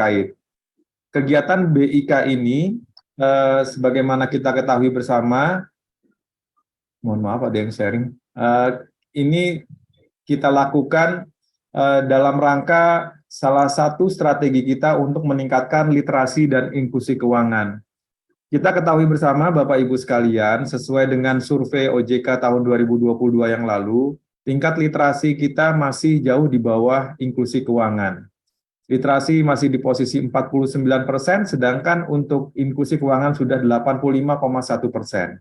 terkait. Kegiatan BIK ini, sebagaimana kita ketahui bersama, mohon maaf ada yang sharing, ini kita lakukan dalam rangka salah satu strategi kita untuk meningkatkan literasi dan inklusi keuangan. Kita ketahui bersama Bapak Ibu sekalian, sesuai dengan survei OJK tahun 2022 yang lalu, tingkat literasi kita masih jauh di bawah inklusi keuangan. Literasi masih di posisi 49%, sedangkan untuk inklusi keuangan sudah 85,1%.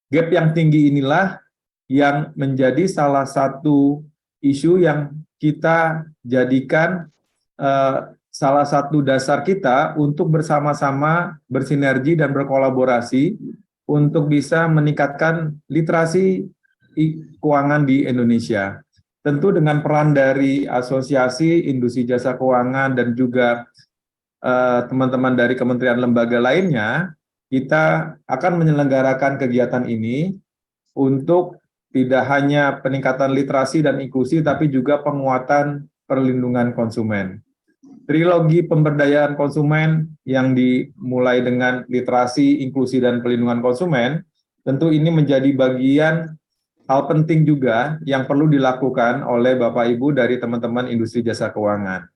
Gap yang tinggi inilah yang menjadi salah satu isu yang kita jadikan salah satu dasar kita untuk bersama-sama bersinergi dan berkolaborasi untuk bisa meningkatkan literasi keuangan di Indonesia. Tentu dengan peran dari Asosiasi Industri Jasa Keuangan dan juga teman-teman dari kementerian lembaga lainnya, kita akan menyelenggarakan kegiatan ini untuk tidak hanya peningkatan literasi dan inklusi, tapi juga penguatan perlindungan konsumen. Trilogi pemberdayaan konsumen yang dimulai dengan literasi, inklusi, dan perlindungan konsumen, tentu ini menjadi bagian hal penting juga yang perlu dilakukan oleh Bapak Ibu dari teman-teman industri jasa keuangan.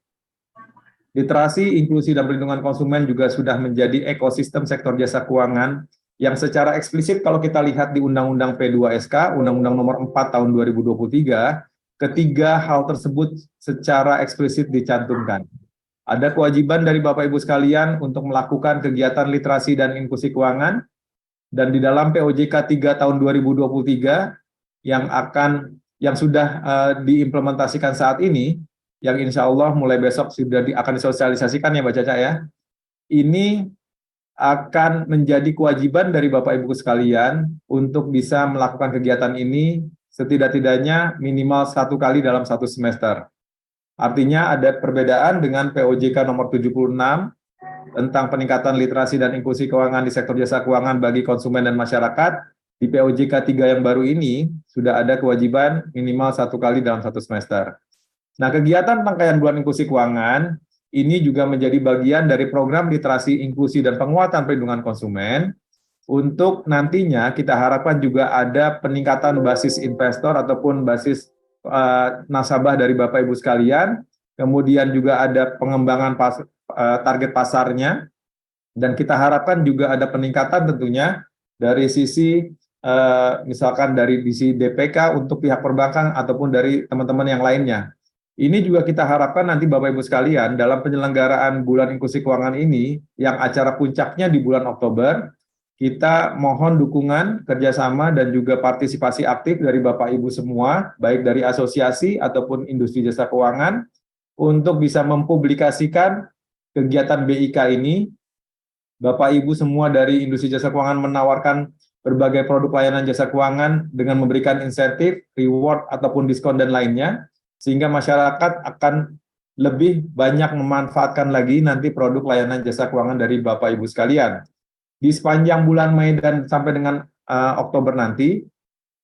Literasi, inklusi, dan perlindungan konsumen juga sudah menjadi ekosistem sektor jasa keuangan yang secara eksplisit kalau kita lihat di Undang-Undang P2SK, Undang-Undang Nomor 4 Tahun 2023, ketiga hal tersebut secara eksplisit dicantumkan. Ada kewajiban dari Bapak Ibu sekalian untuk melakukan kegiatan literasi dan inklusi keuangan, dan di dalam POJK 3 tahun 2023 yang sudah diimplementasikan saat ini, yang insya Allah mulai besok sudah akan disosialisasikan ya Mbak Caca ya, ini akan menjadi kewajiban dari Bapak Ibu sekalian untuk bisa melakukan kegiatan ini setidak-tidaknya minimal 1 kali dalam 1 semester. Artinya ada perbedaan dengan POJK nomor 76 tentang peningkatan literasi dan inklusi keuangan di sektor jasa keuangan bagi konsumen dan masyarakat. Di POJK 3 yang baru ini sudah ada kewajiban minimal 1 kali dalam 1 semester. Nah, kegiatan rangkaian bulan inklusi keuangan ini juga menjadi bagian dari program literasi, inklusi, dan penguatan perlindungan konsumen. Untuk nantinya kita harapkan juga ada peningkatan basis investor ataupun basis nasabah dari Bapak Ibu sekalian, kemudian juga ada pengembangan target pasarnya, dan kita harapkan juga ada peningkatan tentunya dari sisi misalkan dari sisi DPK untuk pihak perbankan ataupun dari teman-teman yang lainnya. Ini juga kita harapkan nanti Bapak Ibu sekalian dalam penyelenggaraan bulan inklusi keuangan ini, yang acara puncaknya di bulan Oktober, kita mohon dukungan, kerjasama, dan juga partisipasi aktif dari Bapak Ibu semua, baik dari asosiasi ataupun industri jasa keuangan, untuk bisa mempublikasikan kegiatan BIK ini. Bapak Ibu semua dari industri jasa keuangan menawarkan berbagai produk layanan jasa keuangan dengan memberikan insentif, reward, ataupun diskon dan lainnya, sehingga masyarakat akan lebih banyak memanfaatkan lagi nanti produk layanan jasa keuangan dari Bapak Ibu sekalian. Di sepanjang bulan Mei dan sampai dengan Oktober nanti,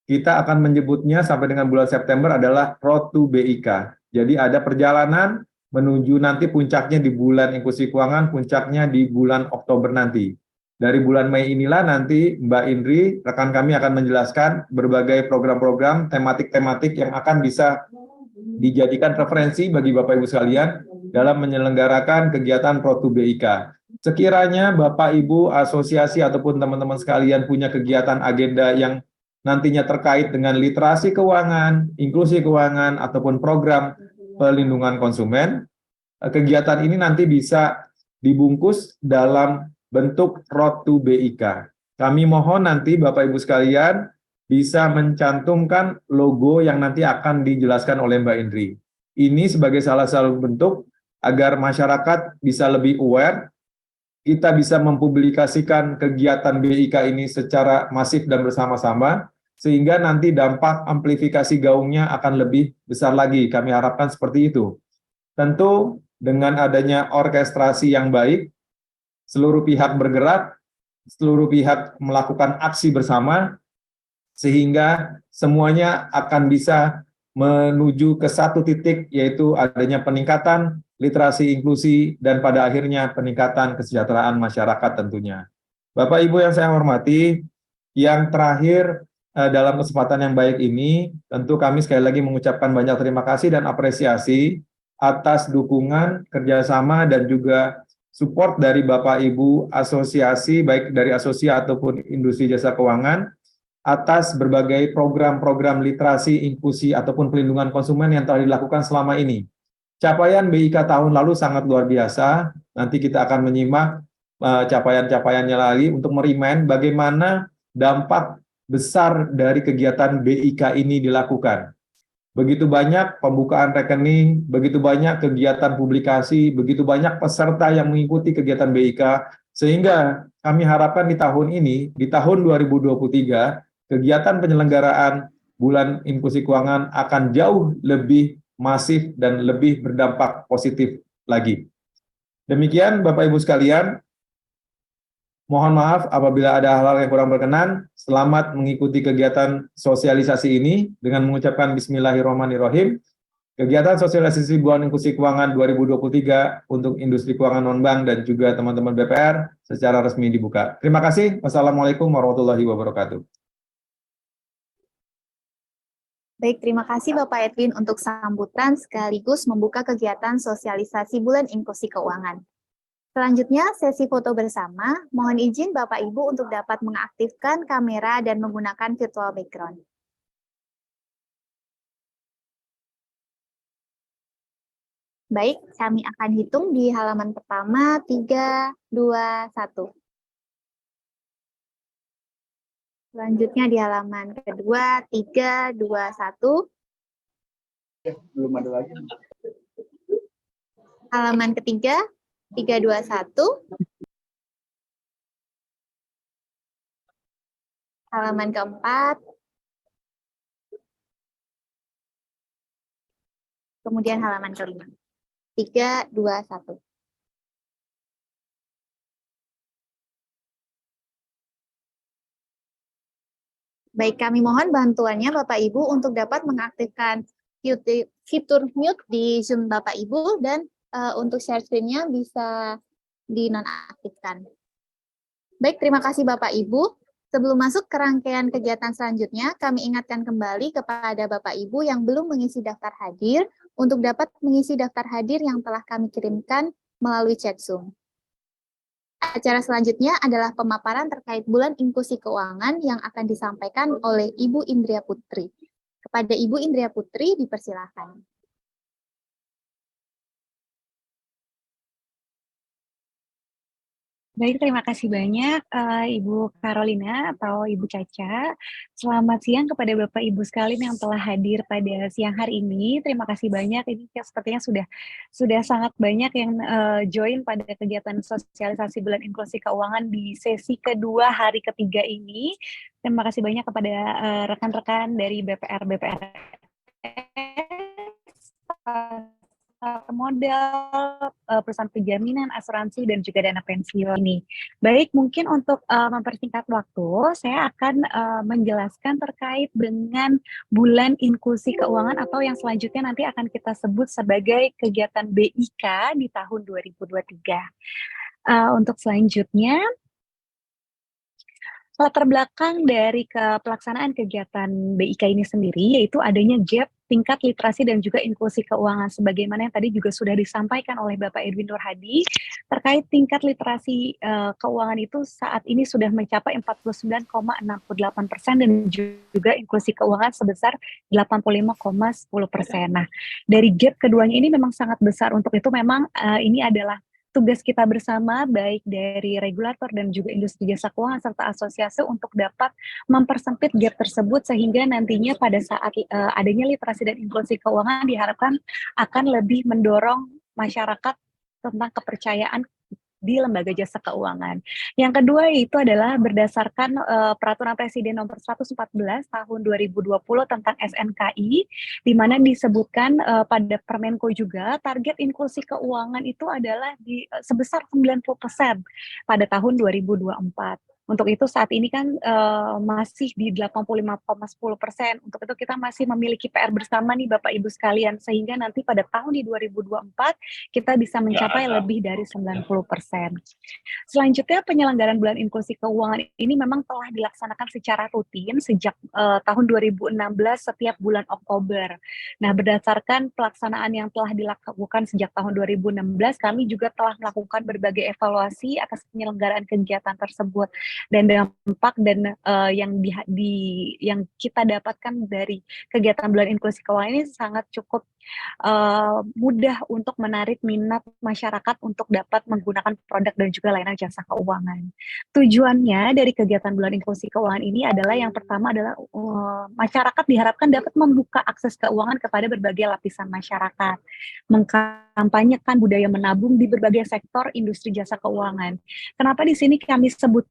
kita akan menyebutnya sampai dengan bulan September adalah Road to BIK. Jadi ada perjalanan menuju nanti puncaknya di bulan inklusi keuangan, puncaknya di bulan Oktober nanti. Dari bulan Mei inilah nanti Mbak Indri, rekan kami akan menjelaskan berbagai program-program, tematik-tematik yang akan bisa dijadikan referensi bagi Bapak Ibu sekalian dalam menyelenggarakan kegiatan Road to BIK. Sekiranya Bapak Ibu, asosiasi ataupun teman-teman sekalian punya kegiatan agenda yang nantinya terkait dengan literasi keuangan, inklusi keuangan, ataupun program perlindungan konsumen, kegiatan ini nanti bisa dibungkus dalam bentuk Road to BIK. Kami mohon nanti Bapak Ibu sekalian bisa mencantumkan logo yang nanti akan dijelaskan oleh Mbak Indri. Ini sebagai salah satu bentuk agar masyarakat bisa lebih aware, kita bisa mempublikasikan kegiatan BIK ini secara masif dan bersama-sama, sehingga nanti dampak amplifikasi gaungnya akan lebih besar lagi. Kami harapkan seperti itu. Tentu dengan adanya orkestrasi yang baik, seluruh pihak bergerak, seluruh pihak melakukan aksi bersama, sehingga semuanya akan bisa menuju ke satu titik, yaitu adanya peningkatan literasi inklusi, dan pada akhirnya peningkatan kesejahteraan masyarakat tentunya. Bapak Ibu yang saya hormati, yang terakhir dalam kesempatan yang baik ini, tentu kami sekali lagi mengucapkan banyak terima kasih dan apresiasi atas dukungan, kerjasama, dan juga support dari Bapak Ibu asosiasi, baik dari asosiasi ataupun industri jasa keuangan, atas berbagai program-program literasi, inklusi, ataupun pelindungan konsumen yang telah dilakukan selama ini. Capaian BIK tahun lalu sangat luar biasa, nanti kita akan menyimak capaian-capaiannya lagi untuk merimain bagaimana dampak besar dari kegiatan BIK ini dilakukan. Begitu banyak pembukaan rekening, begitu banyak kegiatan publikasi, begitu banyak peserta yang mengikuti kegiatan BIK, sehingga kami harapkan di tahun ini, di tahun 2023, kegiatan penyelenggaraan Bulan Inklusi Keuangan akan jauh lebih masif dan lebih berdampak positif lagi. Demikian Bapak Ibu sekalian, mohon maaf apabila ada hal-hal yang kurang berkenan. Selamat mengikuti kegiatan sosialisasi ini dengan mengucapkan Bismillahirrahmanirrahim. Kegiatan sosialisasi Bulan Inklusi Keuangan 2023 untuk industri keuangan non-bank dan juga teman-teman BPR secara resmi dibuka. Terima kasih. Wassalamualaikum warahmatullahi wabarakatuh. Baik, terima kasih Bapak Edwin untuk sambutan sekaligus membuka kegiatan sosialisasi Bulan Inklusi Keuangan. Selanjutnya, sesi foto bersama. Mohon izin Bapak Ibu untuk dapat mengaktifkan kamera dan menggunakan virtual background. Baik, kami akan hitung di halaman pertama, 3, 2, 1. Selanjutnya di halaman kedua, 3, 2, 1. Belum ada lagi. Halaman ketiga, 3, 2, 1. Halaman keempat. Kemudian halaman kelima. 3, 2, 1. Baik, kami mohon bantuannya Bapak Ibu untuk dapat mengaktifkan fitur mute di Zoom Bapak Ibu dan untuk share screen-nya bisa dinonaktifkan. Baik, terima kasih Bapak Ibu. Sebelum masuk ke rangkaian kegiatan selanjutnya, kami ingatkan kembali kepada Bapak Ibu yang belum mengisi daftar hadir untuk dapat mengisi daftar hadir yang telah kami kirimkan melalui chat Zoom. Acara selanjutnya adalah pemaparan terkait Bulan Inklusi Keuangan yang akan disampaikan oleh Ibu Indria Putri. Kepada Ibu Indria Putri, dipersilakan. Baik, terima kasih banyak Ibu Carolina atau Ibu Caca. Selamat siang kepada Bapak Ibu sekalian yang telah hadir pada siang hari ini. Terima kasih banyak. Ini sepertinya sudah sangat banyak yang join pada kegiatan sosialisasi Bulan Inklusi Keuangan di sesi kedua hari ketiga ini. Terima kasih banyak kepada rekan-rekan dari BPR modal, perusahaan penjaminan, asuransi, dan juga dana pensiun ini. Baik, mungkin untuk mempersingkat waktu, saya akan menjelaskan terkait dengan Bulan Inklusi Keuangan atau yang selanjutnya nanti akan kita sebut sebagai kegiatan BIK di tahun 2023. Untuk selanjutnya, latar belakang dari pelaksanaan kegiatan BIK ini sendiri yaitu adanya gap tingkat literasi dan juga inklusi keuangan sebagaimana yang tadi juga sudah disampaikan oleh Bapak Edwin Nurhadi terkait tingkat literasi keuangan itu saat ini sudah mencapai 49,68% dan juga inklusi keuangan sebesar 85,10%. Nah, dari gap keduanya ini memang sangat besar. Untuk itu memang ini adalah tugas kita bersama baik dari regulator dan juga industri jasa keuangan serta asosiasi untuk dapat mempersempit gap tersebut sehingga nantinya pada saat adanya literasi dan inklusi keuangan diharapkan akan lebih mendorong masyarakat tentang kepercayaan di lembaga jasa keuangan. Yang kedua itu adalah berdasarkan Peraturan Presiden Nomor 114 Tahun 2020 tentang SNKI, di mana disebutkan pada Permenko juga target inklusi keuangan itu adalah sebesar 90% pada tahun 2024. Untuk itu saat ini kan masih di 85,10%. Untuk itu kita masih memiliki PR bersama nih Bapak Ibu sekalian, sehingga nanti pada tahun di 2024 kita bisa mencapai lebih dari 90%. Selanjutnya, penyelenggaraan bulan inklusi keuangan ini memang telah dilaksanakan secara rutin sejak tahun 2016 setiap bulan Oktober. Nah, berdasarkan pelaksanaan yang telah dilakukan sejak tahun 2016, kami juga telah melakukan berbagai evaluasi atas penyelenggaraan kegiatan tersebut. Dan dampak dan yang kita dapatkan dari kegiatan bulan inklusi keuangan ini sangat cukup mudah untuk menarik minat masyarakat untuk dapat menggunakan produk dan juga layanan jasa keuangan. Tujuannya dari kegiatan bulan inklusi keuangan ini adalah yang pertama adalah masyarakat diharapkan dapat membuka akses keuangan kepada berbagai lapisan masyarakat, mengkampanyekan budaya menabung di berbagai sektor industri jasa keuangan. Kenapa di sini kami sebut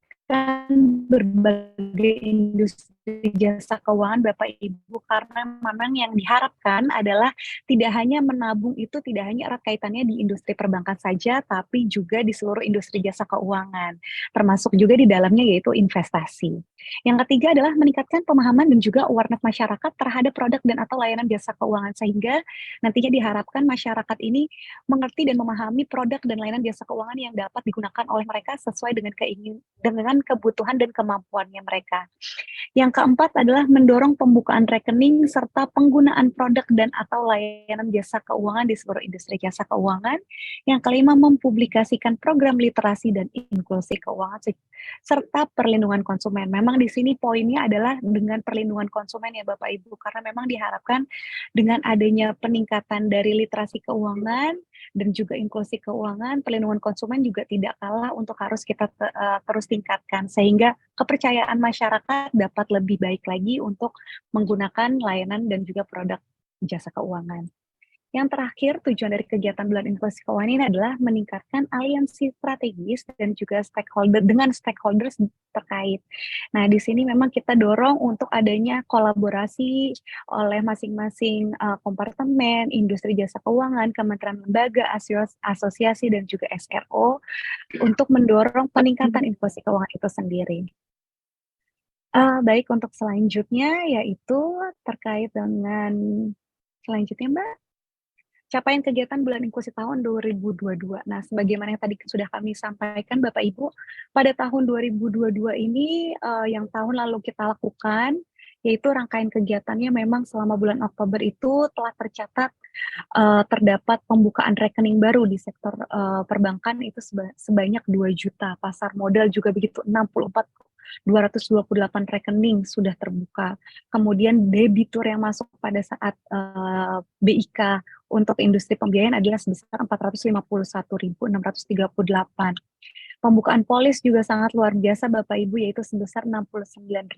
berbagai industri jasa keuangan Bapak Ibu, karena memang yang diharapkan adalah tidak hanya menabung itu tidak hanya erat kaitannya di industri perbankan saja, tapi juga di seluruh industri jasa keuangan, termasuk juga di dalamnya yaitu investasi. Yang ketiga adalah meningkatkan pemahaman dan juga awareness masyarakat terhadap produk dan atau layanan jasa keuangan, sehingga nantinya diharapkan masyarakat ini mengerti dan memahami produk dan layanan jasa keuangan yang dapat digunakan oleh mereka sesuai dengan kebutuhan dan kemampuannya mereka. Yang keempat adalah mendorong pembukaan rekening serta penggunaan produk dan atau layanan jasa keuangan di seluruh industri jasa keuangan. Yang kelima, mempublikasikan program literasi dan inklusi keuangan serta perlindungan konsumen. Memang di sini poinnya adalah dengan perlindungan konsumen ya Bapak Ibu, karena memang diharapkan dengan adanya peningkatan dari literasi keuangan dan juga inklusi keuangan, perlindungan konsumen juga tidak kalah untuk harus kita terus tingkatkan, sehingga kepercayaan masyarakat dapat lebih baik lagi untuk menggunakan layanan dan juga produk jasa keuangan. Yang terakhir, tujuan dari kegiatan bulan inklusi keuangan ini adalah meningkatkan aliansi strategis dan juga stakeholders terkait. Nah, di sini memang kita dorong untuk adanya kolaborasi oleh masing-masing kompartemen, industri jasa keuangan, kementerian lembaga, asosiasi, dan juga SRO untuk mendorong peningkatan inklusi keuangan itu sendiri. Baik, untuk selanjutnya yaitu terkait dengan selanjutnya Mbak, capaian kegiatan bulan inklusi tahun 2022. Nah, sebagaimana yang tadi sudah kami sampaikan Bapak Ibu, pada tahun 2022 ini yang tahun lalu kita lakukan, yaitu rangkaian kegiatannya memang selama bulan Oktober itu telah tercatat terdapat pembukaan rekening baru di sektor perbankan itu sebanyak 2 juta, pasar modal juga begitu, 228 rekening sudah terbuka. Kemudian debitur yang masuk pada saat BIK untuk industri pembiayaan adalah sebesar 451.638. Pembukaan polis juga sangat luar biasa Bapak Ibu, yaitu sebesar 69.000.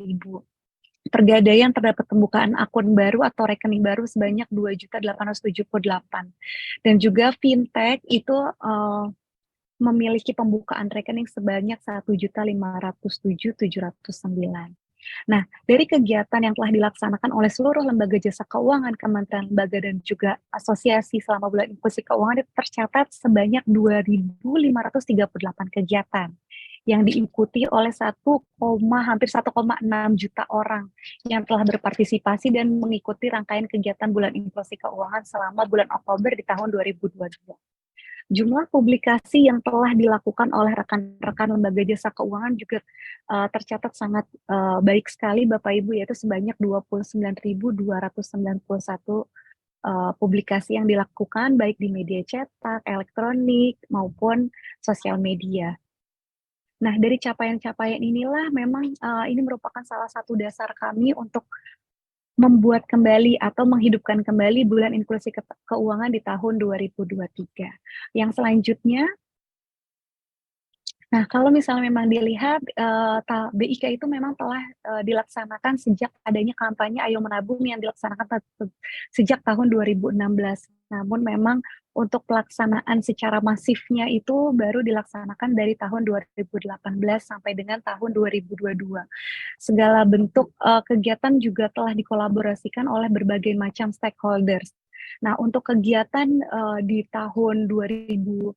Pergadaian terdapat pembukaan akun baru atau rekening baru sebanyak 2.878. Dan juga fintech itu memiliki pembukaan rekening sebanyak 1.507.709. Nah, dari kegiatan yang telah dilaksanakan oleh seluruh lembaga jasa keuangan, kementerian lembaga, dan juga asosiasi selama bulan inklusi keuangan itu tercatat sebanyak 2.538 kegiatan yang diikuti oleh hampir 1,6 juta orang yang telah berpartisipasi dan mengikuti rangkaian kegiatan bulan inklusi keuangan selama bulan Oktober di tahun 2022. Jumlah publikasi yang telah dilakukan oleh rekan-rekan lembaga jasa keuangan juga tercatat sangat baik sekali Bapak Ibu, yaitu sebanyak 29.291 publikasi yang dilakukan baik di media cetak, elektronik, maupun sosial media. Nah, dari capaian-capaian inilah memang ini merupakan salah satu dasar kami untuk membuat kembali atau menghidupkan kembali bulan inklusi keuangan di tahun 2023. Yang selanjutnya, nah kalau misalnya memang dilihat BIK itu memang telah dilaksanakan sejak adanya kampanye Ayo Menabung yang dilaksanakan sejak tahun 2016. Namun memang untuk pelaksanaan secara masifnya itu baru dilaksanakan dari tahun 2018 sampai dengan tahun 2022. Segala bentuk kegiatan juga telah dikolaborasikan oleh berbagai macam stakeholders. Nah, untuk kegiatan di tahun 2022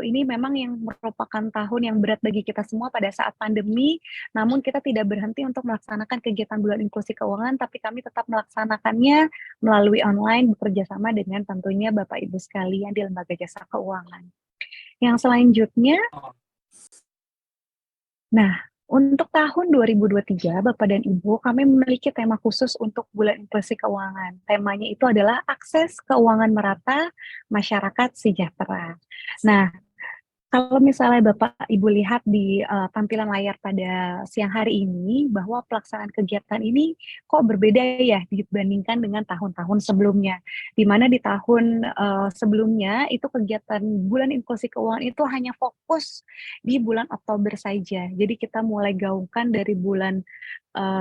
ini memang yang merupakan tahun yang berat bagi kita semua pada saat pandemi, namun kita tidak berhenti untuk melaksanakan kegiatan bulan inklusi keuangan, tapi kami tetap melaksanakannya melalui online bekerja sama dengan tentunya Bapak Ibu sekalian di Lembaga Jasa Keuangan. Yang selanjutnya, nah, untuk tahun 2023, Bapak dan Ibu, kami memiliki tema khusus untuk bulan inklusi keuangan. Temanya itu adalah akses keuangan merata, masyarakat sejahtera. Nah, kalau misalnya Bapak Ibu lihat di tampilan layar pada siang hari ini, bahwa pelaksanaan kegiatan ini kok berbeda ya dibandingkan dengan tahun-tahun sebelumnya. Di mana di tahun sebelumnya itu kegiatan bulan inklusi keuangan itu hanya fokus di bulan Oktober saja. Jadi kita mulai gaungkan dari bulan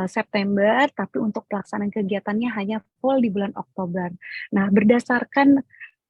September, tapi untuk pelaksanaan kegiatannya hanya full di bulan Oktober. Nah, berdasarkan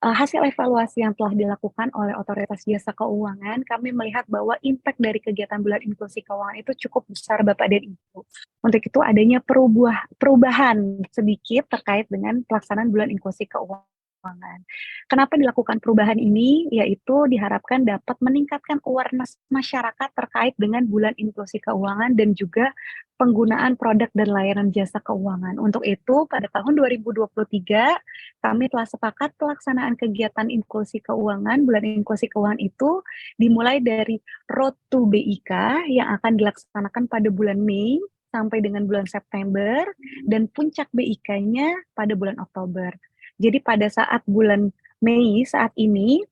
hasil evaluasi yang telah dilakukan oleh Otoritas Jasa Keuangan, kami melihat bahwa impact dari kegiatan bulan inklusi keuangan itu cukup besar, Bapak dan Ibu. Untuk itu adanya perubahan sedikit terkait dengan pelaksanaan bulan inklusi keuangan. Kenapa dilakukan perubahan ini? Yaitu diharapkan dapat meningkatkan awareness masyarakat terkait dengan bulan inklusi keuangan dan juga penggunaan produk dan layanan jasa keuangan. Untuk itu, pada tahun 2023, kami telah sepakat pelaksanaan kegiatan inklusi keuangan, bulan inklusi keuangan itu dimulai dari Road to BIK yang akan dilaksanakan pada bulan Mei sampai dengan bulan September, dan puncak BIK-nya pada bulan Oktober. Jadi pada saat bulan Mei saat ini,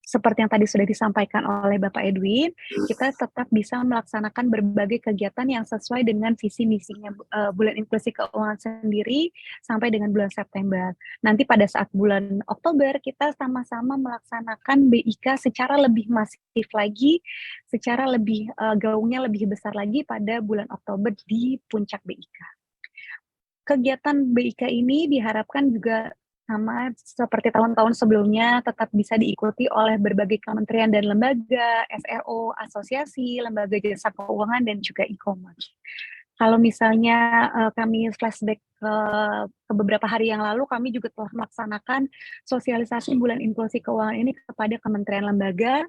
seperti yang tadi sudah disampaikan oleh Bapak Edwin, kita tetap bisa melaksanakan berbagai kegiatan yang sesuai dengan visi misinya bulan inklusi keuangan sendiri sampai dengan bulan September. Nanti pada saat bulan Oktober kita sama-sama melaksanakan BIK secara lebih masif lagi, secara lebih gaungnya lebih besar lagi pada bulan Oktober di puncak BIK. Kegiatan BIK ini diharapkan juga sama seperti tahun-tahun sebelumnya tetap bisa diikuti oleh berbagai kementerian dan lembaga, SRO, asosiasi, lembaga jasa keuangan, dan juga e-commerce. Kalau misalnya kami flashback ke beberapa hari yang lalu, kami juga telah melaksanakan sosialisasi bulan inklusi keuangan ini kepada kementerian lembaga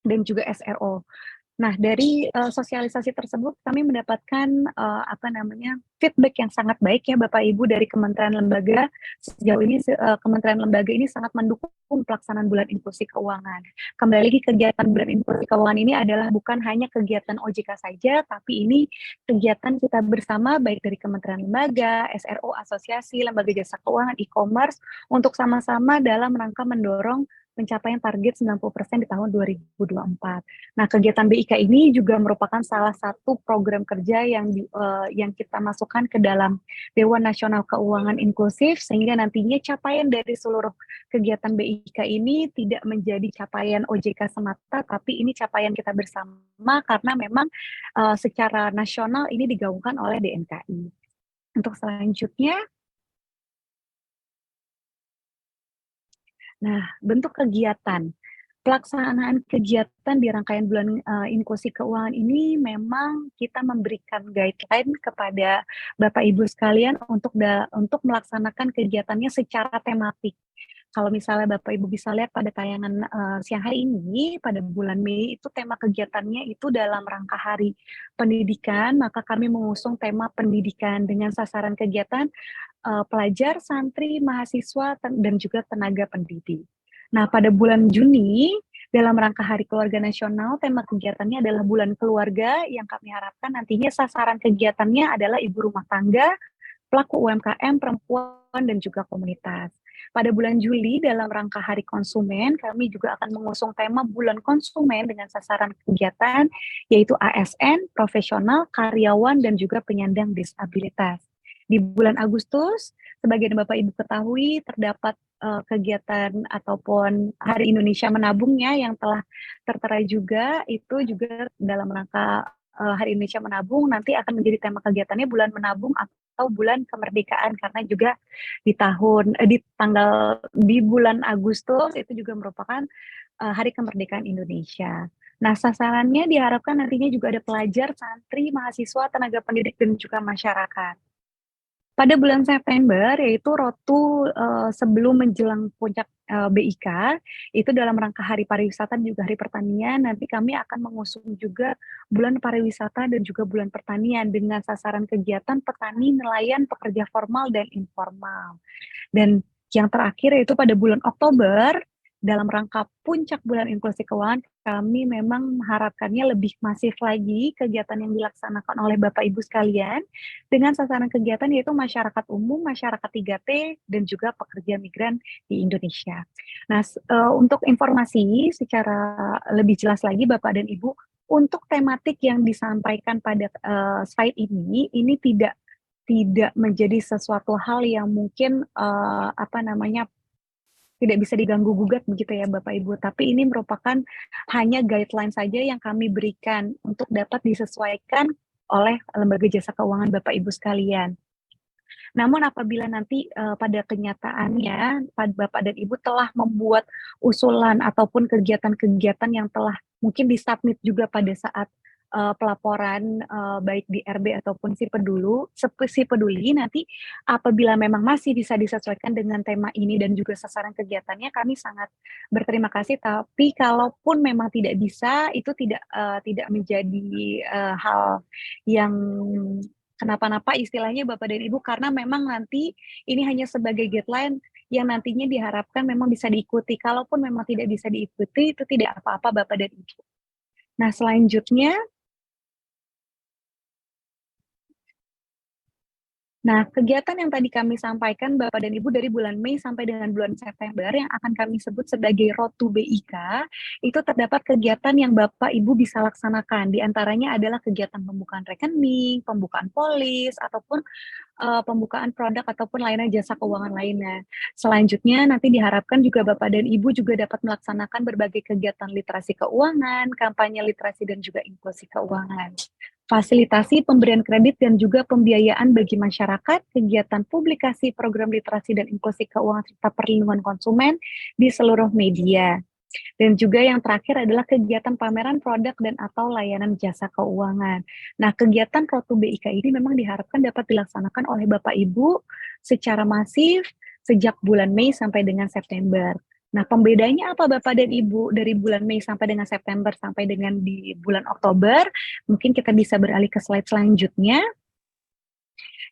dan juga SRO. Nah, dari sosialisasi tersebut kami mendapatkan feedback yang sangat baik ya Bapak Ibu dari kementerian lembaga. Sejauh ini kementerian lembaga ini sangat mendukung pelaksanaan bulan inklusi keuangan. Kembali lagi, kegiatan bulan inklusi keuangan ini adalah bukan hanya kegiatan OJK saja, tapi ini kegiatan kita bersama baik dari kementerian lembaga, SRO, asosiasi, lembaga jasa keuangan, e-commerce untuk sama-sama dalam rangka mendorong pencapaian target 90% di tahun 2024. Nah, kegiatan BIK ini juga merupakan salah satu program kerja yang kita masukkan ke dalam Dewan Nasional Keuangan Inklusif, sehingga nantinya capaian dari seluruh kegiatan BIK ini tidak menjadi capaian OJK semata, tapi ini capaian kita bersama karena memang secara nasional ini digaungkan oleh DNKI. Untuk selanjutnya, nah, bentuk kegiatan. Pelaksanaan kegiatan di rangkaian bulan inklusi keuangan ini memang kita memberikan guideline kepada Bapak Ibu sekalian untuk melaksanakan kegiatannya secara tematik. Kalau misalnya Bapak Ibu bisa lihat pada tayangan siang hari ini, pada bulan Mei itu tema kegiatannya itu dalam rangka Hari Pendidikan, maka kami mengusung tema pendidikan dengan sasaran kegiatan pelajar, santri, mahasiswa, dan juga tenaga pendidik. Nah, pada bulan Juni, dalam rangka Hari Keluarga Nasional, tema kegiatannya adalah Bulan Keluarga, yang kami harapkan nantinya sasaran kegiatannya adalah ibu rumah tangga, pelaku UMKM, perempuan, dan juga komunitas. Pada bulan Juli, dalam rangka Hari Konsumen, kami juga akan mengusung tema Bulan Konsumen dengan sasaran kegiatan, yaitu ASN, profesional, karyawan, dan juga penyandang disabilitas. Di bulan Agustus, sebagian Bapak Ibu ketahui, terdapat kegiatan ataupun Hari Indonesia Menabungnya yang telah tertera juga, itu juga dalam rangka Hari Indonesia Menabung, nanti akan menjadi tema kegiatannya Bulan Menabung atau Bulan Kemerdekaan, karena juga di bulan Agustus itu juga merupakan Hari Kemerdekaan Indonesia. Nah, sasarannya diharapkan nantinya juga ada pelajar, santri, mahasiswa, tenaga pendidik, dan juga masyarakat. Pada bulan September, yaitu sebelum menjelang puncak BIK itu dalam rangka Hari Pariwisata dan juga Hari Pertanian, nanti kami akan mengusung juga bulan pariwisata dan juga bulan pertanian dengan sasaran kegiatan petani, nelayan, pekerja formal dan informal. Dan yang terakhir yaitu pada bulan Oktober, dalam rangka puncak bulan inklusi keuangan, kami memang mengharapkannya lebih masif lagi kegiatan yang dilaksanakan oleh Bapak Ibu sekalian dengan sasaran kegiatan yaitu masyarakat umum, masyarakat 3T, dan juga pekerja migran di Indonesia. Nah, untuk informasi secara lebih jelas lagi Bapak dan Ibu, untuk tematik yang disampaikan pada slide ini tidak menjadi sesuatu hal yang mungkin tidak bisa diganggu gugat begitu ya Bapak Ibu, tapi ini merupakan hanya guideline saja yang kami berikan untuk dapat disesuaikan oleh lembaga jasa keuangan Bapak Ibu sekalian. Namun apabila nanti pada kenyataannya Bapak dan Ibu telah membuat usulan ataupun kegiatan-kegiatan yang telah mungkin disubmit juga pada saat pelaporan baik di RB ataupun si peduli nanti apabila memang masih bisa disesuaikan dengan tema ini dan juga sasaran kegiatannya, kami sangat berterima kasih. Tapi kalaupun memang tidak bisa, itu tidak menjadi hal yang kenapa-napa istilahnya Bapak dan Ibu, karena memang nanti ini hanya sebagai guideline yang nantinya diharapkan memang bisa diikuti. Kalaupun memang tidak bisa diikuti, itu tidak apa-apa Bapak dan Ibu. Nah, selanjutnya, kegiatan yang tadi kami sampaikan Bapak dan Ibu dari bulan Mei sampai dengan bulan September yang akan kami sebut sebagai Road to BIK, itu terdapat kegiatan yang Bapak Ibu bisa laksanakan. Di antaranya adalah kegiatan pembukaan rekening, pembukaan polis, ataupun pembukaan produk ataupun layanan jasa keuangan lainnya. Selanjutnya nanti diharapkan juga Bapak dan Ibu juga dapat melaksanakan berbagai kegiatan literasi keuangan, kampanye literasi dan juga inklusi keuangan. Fasilitasi pemberian kredit dan juga pembiayaan bagi masyarakat, kegiatan publikasi program literasi dan inklusi keuangan serta perlindungan konsumen di seluruh media. Dan juga yang terakhir adalah kegiatan pameran produk dan atau layanan jasa keuangan. Nah, kegiatan Road to BIK ini memang diharapkan dapat dilaksanakan oleh Bapak Ibu secara masif sejak bulan Mei sampai dengan September. Nah, pembedanya apa Bapak dan Ibu dari bulan Mei sampai dengan September sampai dengan di bulan Oktober? Mungkin kita bisa beralih ke slide selanjutnya.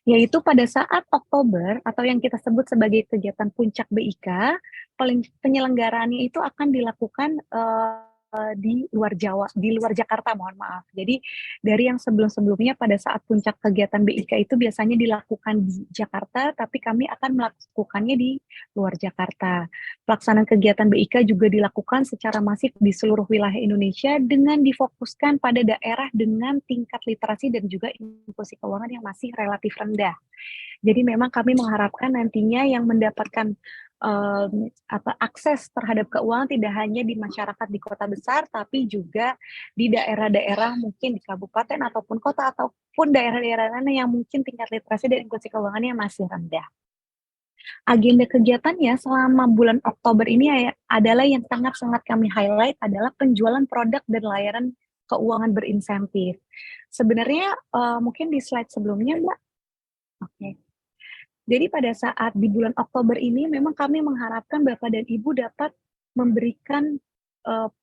Yaitu pada saat Oktober atau yang kita sebut sebagai kegiatan puncak BIK, penyelenggaraannya itu akan dilakukan di luar Jawa, di luar Jakarta, mohon maaf. Jadi dari yang sebelum-sebelumnya pada saat puncak kegiatan BIK itu biasanya dilakukan di Jakarta, tapi kami akan melakukannya di luar Jakarta. Pelaksanaan kegiatan BIK juga dilakukan secara masif di seluruh wilayah Indonesia dengan difokuskan pada daerah dengan tingkat literasi dan juga inklusi keuangan yang masih relatif rendah. Jadi memang kami mengharapkan nantinya yang mendapatkan akses terhadap keuangan tidak hanya di masyarakat di kota besar, tapi juga di daerah-daerah mungkin di kabupaten ataupun kota ataupun daerah-daerah lain yang mungkin tingkat literasi dan inklusi keuangannya masih rendah. Agenda kegiatannya selama bulan Oktober ini adalah yang sangat-sangat kami highlight adalah penjualan produk dan layanan keuangan berinsentif. Sebenarnya mungkin di slide sebelumnya, Mbak. Oke. Jadi pada saat di bulan Oktober ini memang kami mengharapkan Bapak dan Ibu dapat memberikan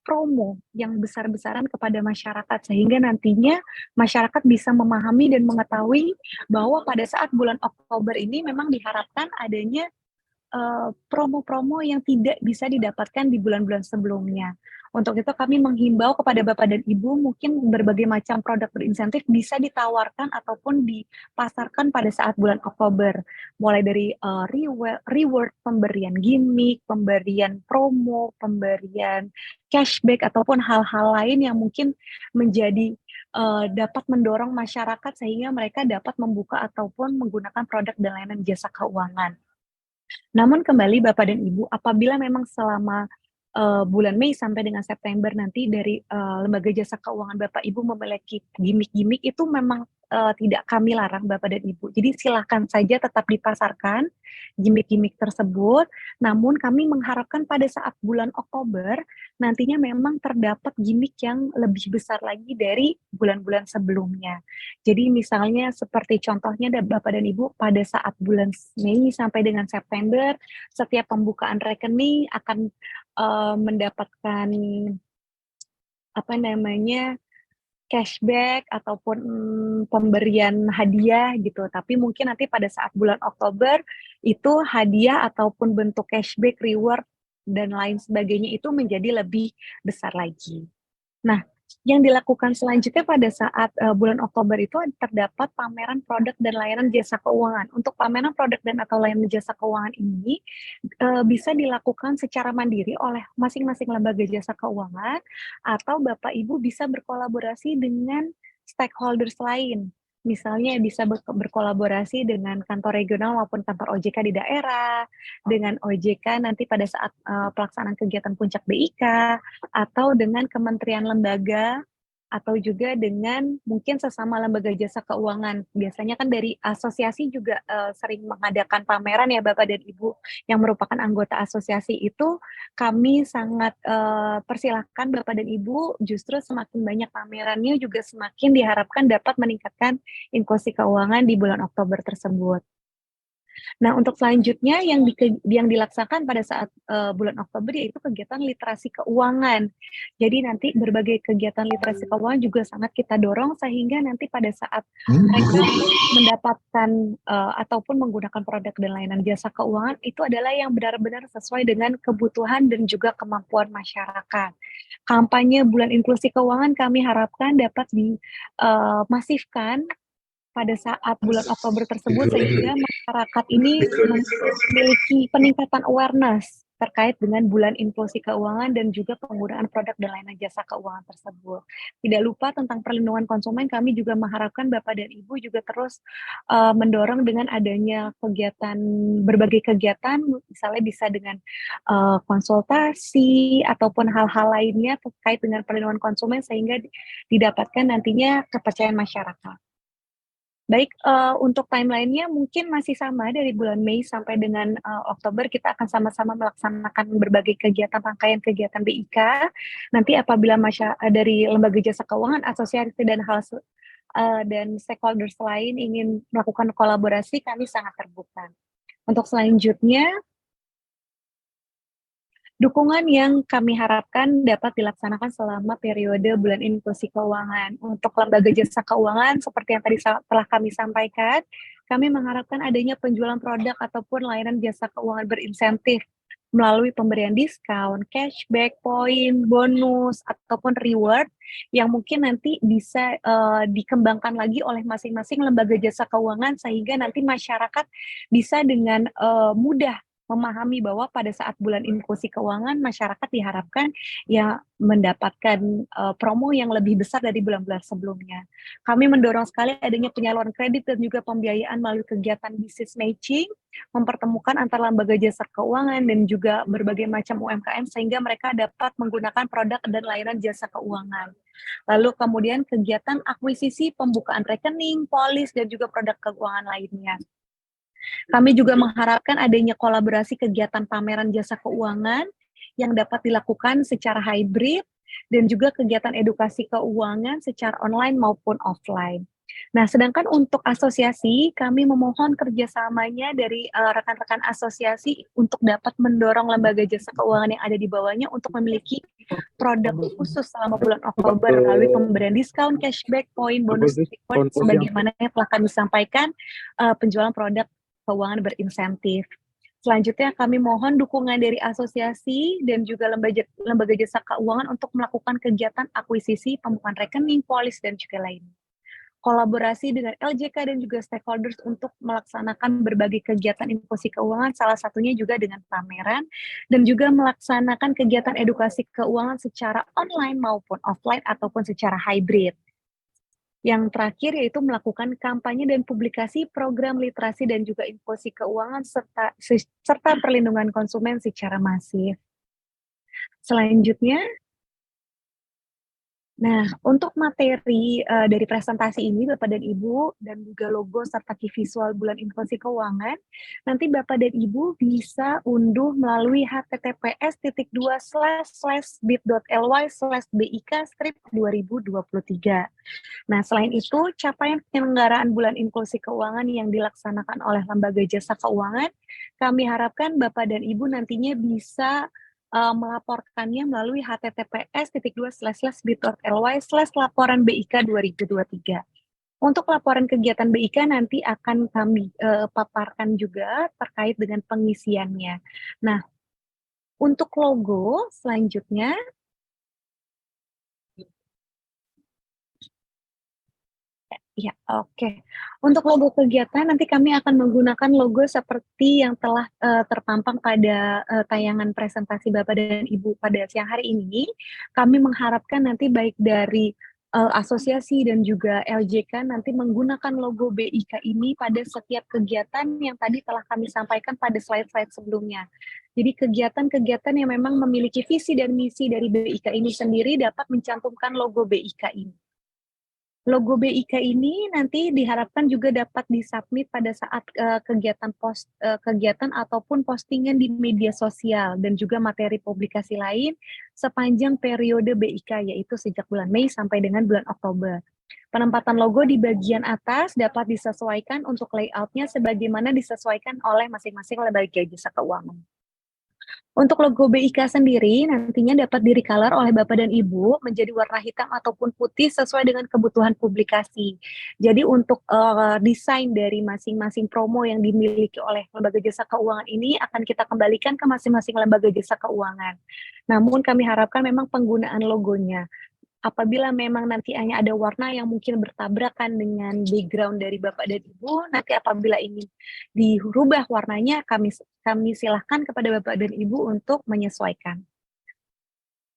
promo yang besar-besaran kepada masyarakat sehingga nantinya masyarakat bisa memahami dan mengetahui bahwa pada saat bulan Oktober ini memang diharapkan adanya promo-promo yang tidak bisa didapatkan di bulan-bulan sebelumnya. Untuk itu kami menghimbau kepada Bapak dan Ibu mungkin berbagai macam produk berinsentif bisa ditawarkan ataupun dipasarkan pada saat bulan Oktober. Mulai dari reward, pemberian gimmick, pemberian promo, pemberian cashback ataupun hal-hal lain yang mungkin menjadi dapat mendorong masyarakat sehingga mereka dapat membuka ataupun menggunakan produk dan layanan jasa keuangan. Namun kembali Bapak dan Ibu, apabila memang selama bulan Mei sampai dengan September nanti dari lembaga jasa keuangan Bapak Ibu memiliki gimmick-gimmick itu memang tidak kami larang Bapak dan Ibu. Jadi silahkan saja tetap dipasarkan gimmick-gimmick tersebut. Namun kami mengharapkan pada saat bulan Oktober nantinya memang terdapat gimmick yang lebih besar lagi dari bulan-bulan sebelumnya. Jadi misalnya seperti contohnya Bapak dan Ibu pada saat bulan Mei sampai dengan September setiap pembukaan rekening akan mendapatkan apa namanya cashback ataupun pemberian hadiah gitu. Tapi mungkin nanti pada saat bulan Oktober itu hadiah ataupun bentuk cashback, reward dan lain sebagainya itu menjadi lebih besar lagi. Nah, yang dilakukan selanjutnya pada saat bulan Oktober itu terdapat pameran produk dan layanan jasa keuangan. Untuk pameran produk dan atau layanan jasa keuangan ini bisa dilakukan secara mandiri oleh masing-masing lembaga jasa keuangan atau Bapak Ibu bisa berkolaborasi dengan stakeholders lain. Misalnya bisa berkolaborasi dengan kantor regional maupun kantor OJK di daerah, dengan OJK nanti pada saat pelaksanaan kegiatan puncak BIK, atau dengan kementerian lembaga, atau juga dengan mungkin sesama lembaga jasa keuangan. Biasanya kan dari asosiasi juga sering mengadakan pameran ya Bapak dan Ibu yang merupakan anggota asosiasi itu kami sangat persilahkan Bapak dan Ibu justru semakin banyak pamerannya juga semakin diharapkan dapat meningkatkan inklusi keuangan di bulan Oktober tersebut. Nah, untuk selanjutnya yang dilaksanakan pada saat bulan Oktober yaitu kegiatan literasi keuangan. Jadi nanti berbagai kegiatan literasi keuangan juga sangat kita dorong sehingga nanti pada saat mereka mendapatkan ataupun menggunakan produk dan layanan jasa keuangan itu adalah yang benar-benar sesuai dengan kebutuhan dan juga kemampuan masyarakat. Kampanye bulan inklusi keuangan kami harapkan dapat dimasifkan pada saat bulan Oktober tersebut sehingga masyarakat ini memiliki peningkatan awareness terkait dengan bulan inklusi keuangan dan juga penggunaan produk dan layanan jasa keuangan tersebut. Tidak lupa tentang perlindungan konsumen, kami juga mengharapkan Bapak dan Ibu juga terus mendorong dengan adanya berbagai kegiatan, misalnya bisa dengan konsultasi ataupun hal-hal lainnya terkait dengan perlindungan konsumen sehingga didapatkan nantinya kepercayaan masyarakat. Baik, untuk timeline-nya mungkin masih sama dari bulan Mei sampai dengan Oktober kita akan sama-sama melaksanakan berbagai kegiatan, rangkaian kegiatan BIK. Nanti apabila dari lembaga jasa keuangan, asosiasi dan stakeholders lain ingin melakukan kolaborasi, kami sangat terbuka. Untuk selanjutnya, dukungan yang kami harapkan dapat dilaksanakan selama periode bulan inklusi keuangan. Untuk lembaga jasa keuangan, seperti yang tadi telah kami sampaikan, kami mengharapkan adanya penjualan produk ataupun layanan jasa keuangan berinsentif melalui pemberian diskon, cashback, poin, bonus, ataupun reward yang mungkin nanti bisa dikembangkan lagi oleh masing-masing lembaga jasa keuangan sehingga nanti masyarakat bisa dengan mudah memahami bahwa pada saat bulan inklusi keuangan masyarakat diharapkan ya mendapatkan promo yang lebih besar dari bulan-bulan sebelumnya. Kami mendorong sekali adanya penyaluran kredit dan juga pembiayaan melalui kegiatan business matching, mempertemukan antara lembaga jasa keuangan dan juga berbagai macam UMKM sehingga mereka dapat menggunakan produk dan layanan jasa keuangan. Lalu kemudian kegiatan akuisisi, pembukaan rekening, polis, dan juga produk keuangan lainnya. Kami juga mengharapkan adanya kolaborasi kegiatan pameran jasa keuangan yang dapat dilakukan secara hybrid dan juga kegiatan edukasi keuangan secara online maupun offline. Nah, sedangkan untuk asosiasi, kami memohon kerjasamanya dari rekan-rekan asosiasi untuk dapat mendorong lembaga jasa keuangan yang ada di bawahnya untuk memiliki produk khusus selama bulan Oktober melalui pemberian diskon, cashback, poin, bonus, reward, sebagaimana yang telah kami sampaikan, penjualan produk keuangan berinsentif. Selanjutnya kami mohon dukungan dari asosiasi dan juga lembaga jasa keuangan untuk melakukan kegiatan akuisisi, pembukaan rekening, polis, dan juga lainnya. Kolaborasi dengan LJK dan juga stakeholders untuk melaksanakan berbagai kegiatan inklusi keuangan, salah satunya juga dengan pameran, dan juga melaksanakan kegiatan edukasi keuangan secara online maupun offline ataupun secara hybrid. Yang terakhir yaitu melakukan kampanye dan publikasi program literasi dan juga inklusi keuangan serta perlindungan konsumen secara masif. Selanjutnya, nah, untuk materi dari presentasi ini Bapak dan Ibu dan juga logo serta key visual bulan inklusi keuangan, nanti Bapak dan Ibu bisa unduh melalui https://bit.ly/bik-2023. Nah, selain itu, capaian penyelenggaraan bulan inklusi keuangan yang dilaksanakan oleh Lembaga Jasa Keuangan, kami harapkan Bapak dan Ibu nantinya bisa melaporkannya melalui https://bit.ly/laporan BIK 2023. Untuk laporan kegiatan BIK nanti akan kami paparkan juga terkait dengan pengisiannya. Nah, untuk logo selanjutnya, ya, oke. Untuk logo kegiatan nanti kami akan menggunakan logo seperti yang telah terpampang pada tayangan presentasi Bapak dan Ibu pada siang hari ini. Kami mengharapkan nanti baik dari asosiasi dan juga LJK nanti menggunakan logo BIK ini pada setiap kegiatan yang tadi telah kami sampaikan pada slide-slide sebelumnya. Jadi kegiatan-kegiatan yang memang memiliki visi dan misi dari BIK ini sendiri dapat mencantumkan logo BIK ini. Logo BIK ini nanti diharapkan juga dapat disubmit pada saat kegiatan ataupun postingan di media sosial dan juga materi publikasi lain sepanjang periode BIK, yaitu sejak bulan Mei sampai dengan bulan Oktober. Penempatan logo di bagian atas dapat disesuaikan untuk layout-nya sebagaimana disesuaikan oleh masing-masing lembaga jasa keuangan. Untuk logo BIK sendiri nantinya dapat di-recolor oleh Bapak dan Ibu menjadi warna hitam ataupun putih sesuai dengan kebutuhan publikasi. Jadi untuk desain dari masing-masing promo yang dimiliki oleh lembaga jasa keuangan ini akan kita kembalikan ke masing-masing lembaga jasa keuangan. Namun kami harapkan memang penggunaan logonya. Apabila memang nanti hanya ada warna yang mungkin bertabrakan dengan background dari Bapak dan Ibu, nanti apabila ini dirubah warnanya, kami silahkan kepada Bapak dan Ibu untuk menyesuaikan.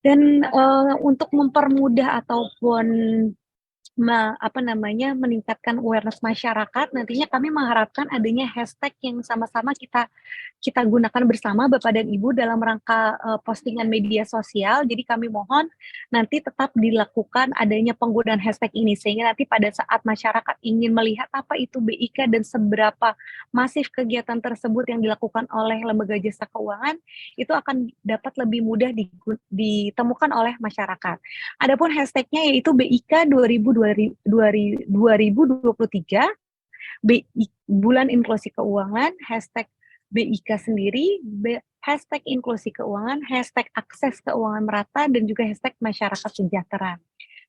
Dan untuk mempermudah ataupun meningkatkan awareness masyarakat, nantinya kami mengharapkan adanya hashtag yang sama-sama kita gunakan bersama Bapak dan Ibu dalam rangka postingan media sosial. Jadi kami mohon nanti tetap dilakukan adanya penggunaan hashtag ini sehingga nanti pada saat masyarakat ingin melihat apa itu BIK dan seberapa masif kegiatan tersebut yang dilakukan oleh lembaga jasa keuangan itu akan dapat lebih mudah ditemukan oleh masyarakat. Adapun hashtagnya yaitu BIK 2023, bulan inklusi keuangan, hashtag BIK sendiri, hashtag inklusi keuangan, hashtag akses keuangan merata, dan juga hashtag masyarakat sejahtera.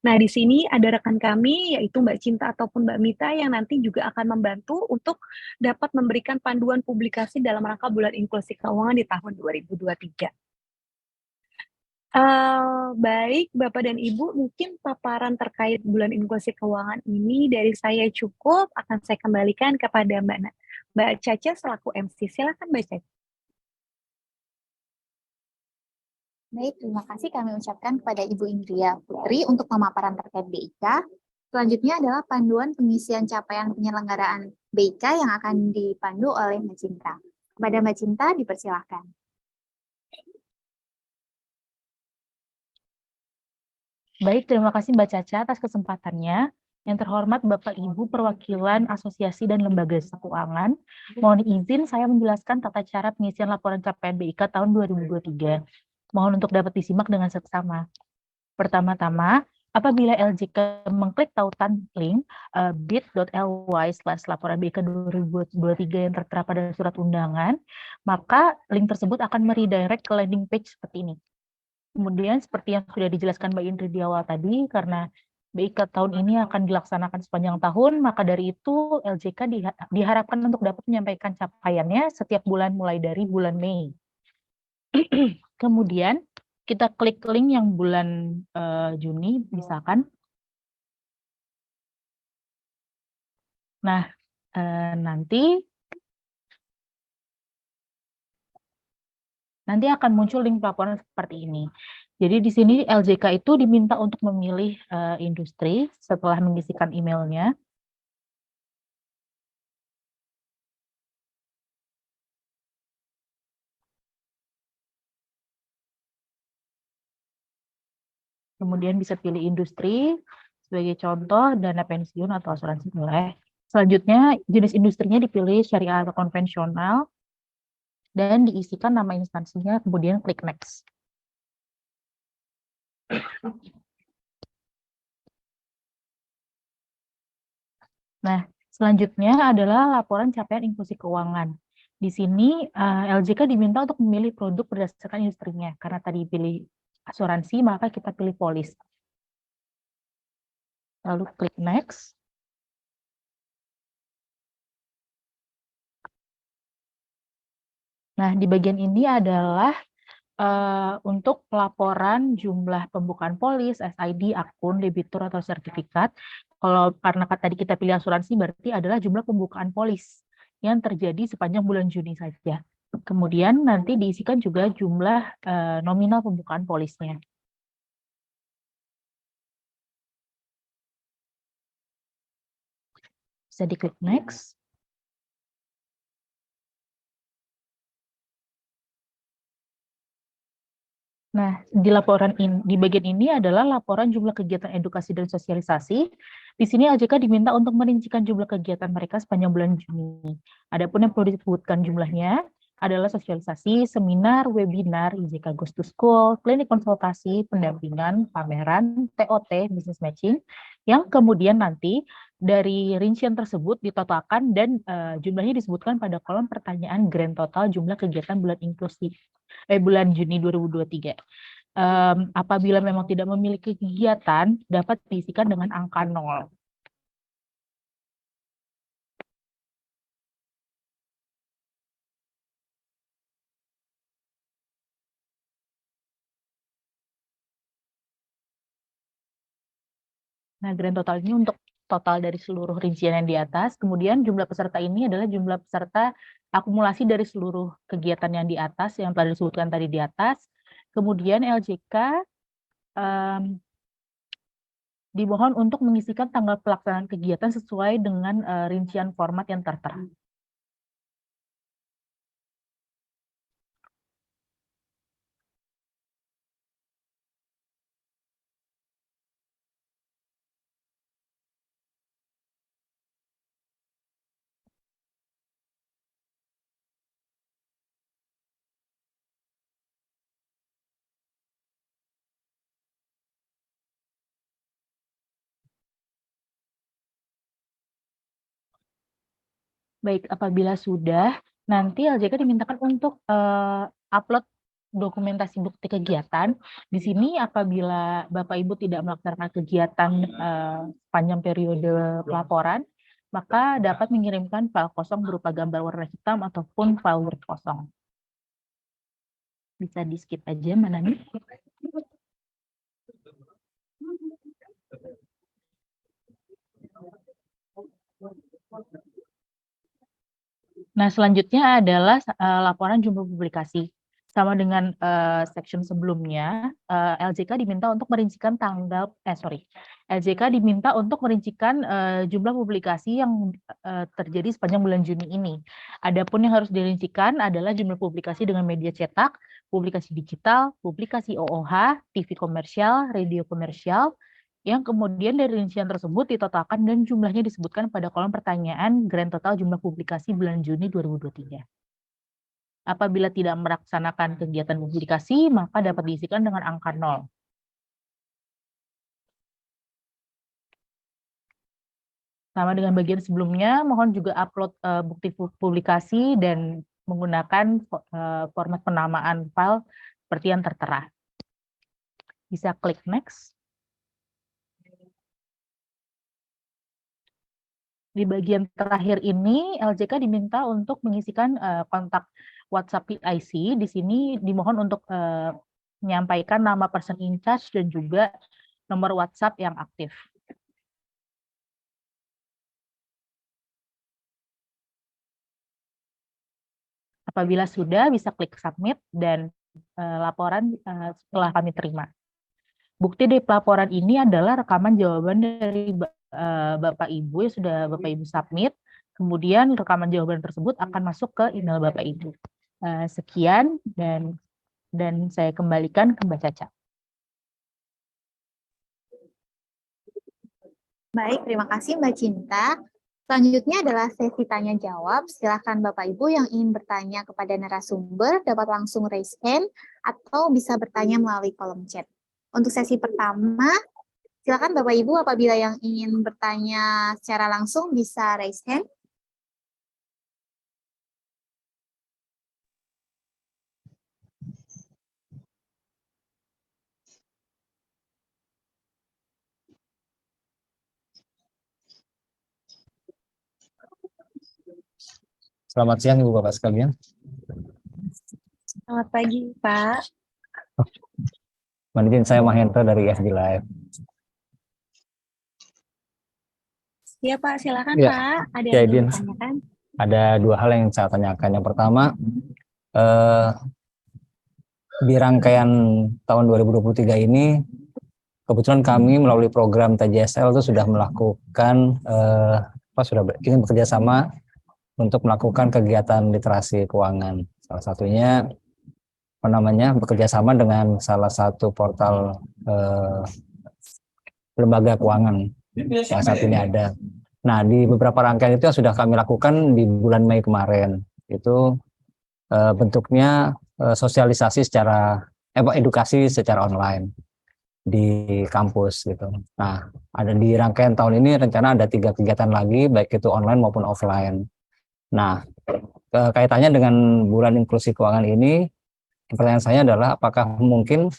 Nah, di sini ada rekan kami, yaitu Mbak Cinta ataupun Mbak Mita, yang nanti juga akan membantu untuk dapat memberikan panduan publikasi dalam rangka bulan inklusi keuangan di tahun 2023. Baik, Bapak dan Ibu, mungkin paparan terkait bulan inklusi keuangan ini dari saya cukup, akan saya kembalikan kepada Mbak Caca selaku MC. Silakan Mbak Caca. Baik, terima kasih kami ucapkan kepada Ibu Indria Putri untuk pemaparan terkait BIK. Selanjutnya adalah panduan pengisian capaian penyelenggaraan BIK yang akan dipandu oleh Mbak Cinta. Kepada Mbak Cinta, dipersilahkan. Baik, terima kasih Mbak Caca atas kesempatannya. Yang terhormat Bapak Ibu perwakilan asosiasi dan lembaga jasa keuangan, mohon izin saya menjelaskan tata cara pengisian laporan capaian BIK tahun 2023. Mohon untuk dapat disimak dengan seksama. Pertama-tama, apabila LJK mengklik tautan link bit.ly/laporan BIK 2023 yang tertera pada surat undangan, maka link tersebut akan meredirect ke landing page seperti ini. Kemudian seperti yang sudah dijelaskan Mbak Indri di awal tadi, karena BIK tahun ini akan dilaksanakan sepanjang tahun, maka dari itu LJK diharapkan untuk dapat menyampaikan capaiannya setiap bulan mulai dari bulan Mei. Kemudian kita klik link yang bulan Juni, misalkan. Nah, nanti akan muncul link pelaporan seperti ini. Jadi di sini LJK itu diminta untuk memilih industri setelah mengisikan emailnya. Kemudian bisa pilih industri, sebagai contoh dana pensiun atau asuransi boleh. Selanjutnya jenis industrinya dipilih syariah atau konvensional, dan diisikan nama instansinya, kemudian klik next. Nah, selanjutnya adalah laporan capaian inklusi keuangan. Di sini LJK diminta untuk memilih produk berdasarkan industrinya. Karena tadi pilih asuransi, maka kita pilih polis. Lalu klik next. Nah, di bagian ini adalah untuk laporan jumlah pembukaan polis, SID, akun, debitur, atau sertifikat. Kalau karena tadi kita pilih asuransi, berarti adalah jumlah pembukaan polis yang terjadi sepanjang bulan Juni saja. Kemudian nanti diisikan juga jumlah nominal pembukaan polisnya. Bisa diklik next. Nah, di bagian ini adalah laporan jumlah kegiatan edukasi dan sosialisasi. Di sini LJK diminta untuk merincikan jumlah kegiatan mereka sepanjang bulan Juni. Adapun yang perlu disebutkan jumlahnya adalah sosialisasi, seminar, webinar, IJK Goes to School, klinik konsultasi, pendampingan, pameran, TOT, business matching, yang kemudian nanti dari rincian tersebut ditotalkan dan jumlahnya disebutkan pada kolom pertanyaan grand total jumlah kegiatan bulan Juni 2023. Apabila memang tidak memiliki kegiatan, dapat diisikan dengan angka 0. Nah, grand total ini untuk total dari seluruh rincian yang di atas. Kemudian jumlah peserta ini adalah jumlah peserta akumulasi dari seluruh kegiatan yang di atas, yang telah disebutkan tadi di atas. Kemudian LJK dimohon untuk mengisikan tanggal pelaksanaan kegiatan sesuai dengan rincian format yang tertera. Baik, apabila sudah, nanti LJK dimintakan untuk upload dokumentasi bukti kegiatan. Di sini apabila Bapak Ibu tidak melaksanakan kegiatan panjang periode pelaporan, maka dapat mengirimkan file kosong berupa gambar warna hitam ataupun file Word kosong. Bisa di skip aja, mana nih? Nah, selanjutnya adalah laporan jumlah publikasi. Sama dengan section sebelumnya, LJK diminta untuk merincikan LJK diminta untuk merincikan jumlah publikasi yang terjadi sepanjang bulan Juni ini. Adapun yang harus dirincikan adalah jumlah publikasi dengan media cetak, publikasi digital, publikasi OOH, TV komersial, radio komersial, yang kemudian dari rincian tersebut ditotalkan dan jumlahnya disebutkan pada kolom pertanyaan grand total jumlah publikasi bulan Juni 2023. Apabila tidak melaksanakan kegiatan publikasi, maka dapat diisikan dengan angka 0. Sama dengan bagian sebelumnya, mohon juga upload bukti publikasi dan menggunakan format penamaan file seperti yang tertera. Bisa klik next. Di bagian terakhir ini, LJK diminta untuk mengisikan kontak WhatsApp PIC. Di sini dimohon untuk menyampaikan nama person in charge dan juga nomor WhatsApp yang aktif. Apabila sudah, bisa klik submit dan laporan setelah kami terima. Bukti dari pelaporan ini adalah rekaman jawaban dari Bapak Ibu yang sudah Bapak Ibu submit. Kemudian rekaman jawaban tersebut akan masuk ke email Bapak Ibu. Sekian dan saya kembalikan ke Mbak Caca. Baik, terima kasih Mbak Cinta. Selanjutnya adalah sesi tanya jawab. Silakan Bapak Ibu yang ingin bertanya kepada narasumber dapat langsung raise hand atau bisa bertanya melalui kolom chat. Untuk sesi pertama, silakan Bapak Ibu apabila yang ingin bertanya secara langsung bisa raise hand. Selamat siang Ibu Bapak sekalian. Selamat pagi, Pak. Mohon izin, saya Mahendra dari FB Live. Ya Pak, silakan Ya, Pak. Ada ya, yang ingin Idin. ditanyakan? Ada dua hal yang saya tanyakan. Yang pertama, di rangkaian tahun 2023 ini, kebetulan kami melalui program TJSL itu sudah melakukan, ingin bekerja sama untuk melakukan kegiatan literasi keuangan. Salah satunya, bekerja sama dengan salah satu portal lembaga keuangan yang saat ini ada. Nah, di beberapa rangkaian itu yang sudah kami lakukan di bulan Mei kemarin, itu bentuknya sosialisasi edukasi secara online di kampus gitu. Nah, ada di rangkaian tahun ini rencana ada 3 kegiatan lagi, baik itu online maupun offline. Nah, kaitannya dengan bulan inklusi keuangan ini, pertanyaan saya adalah apakah mungkin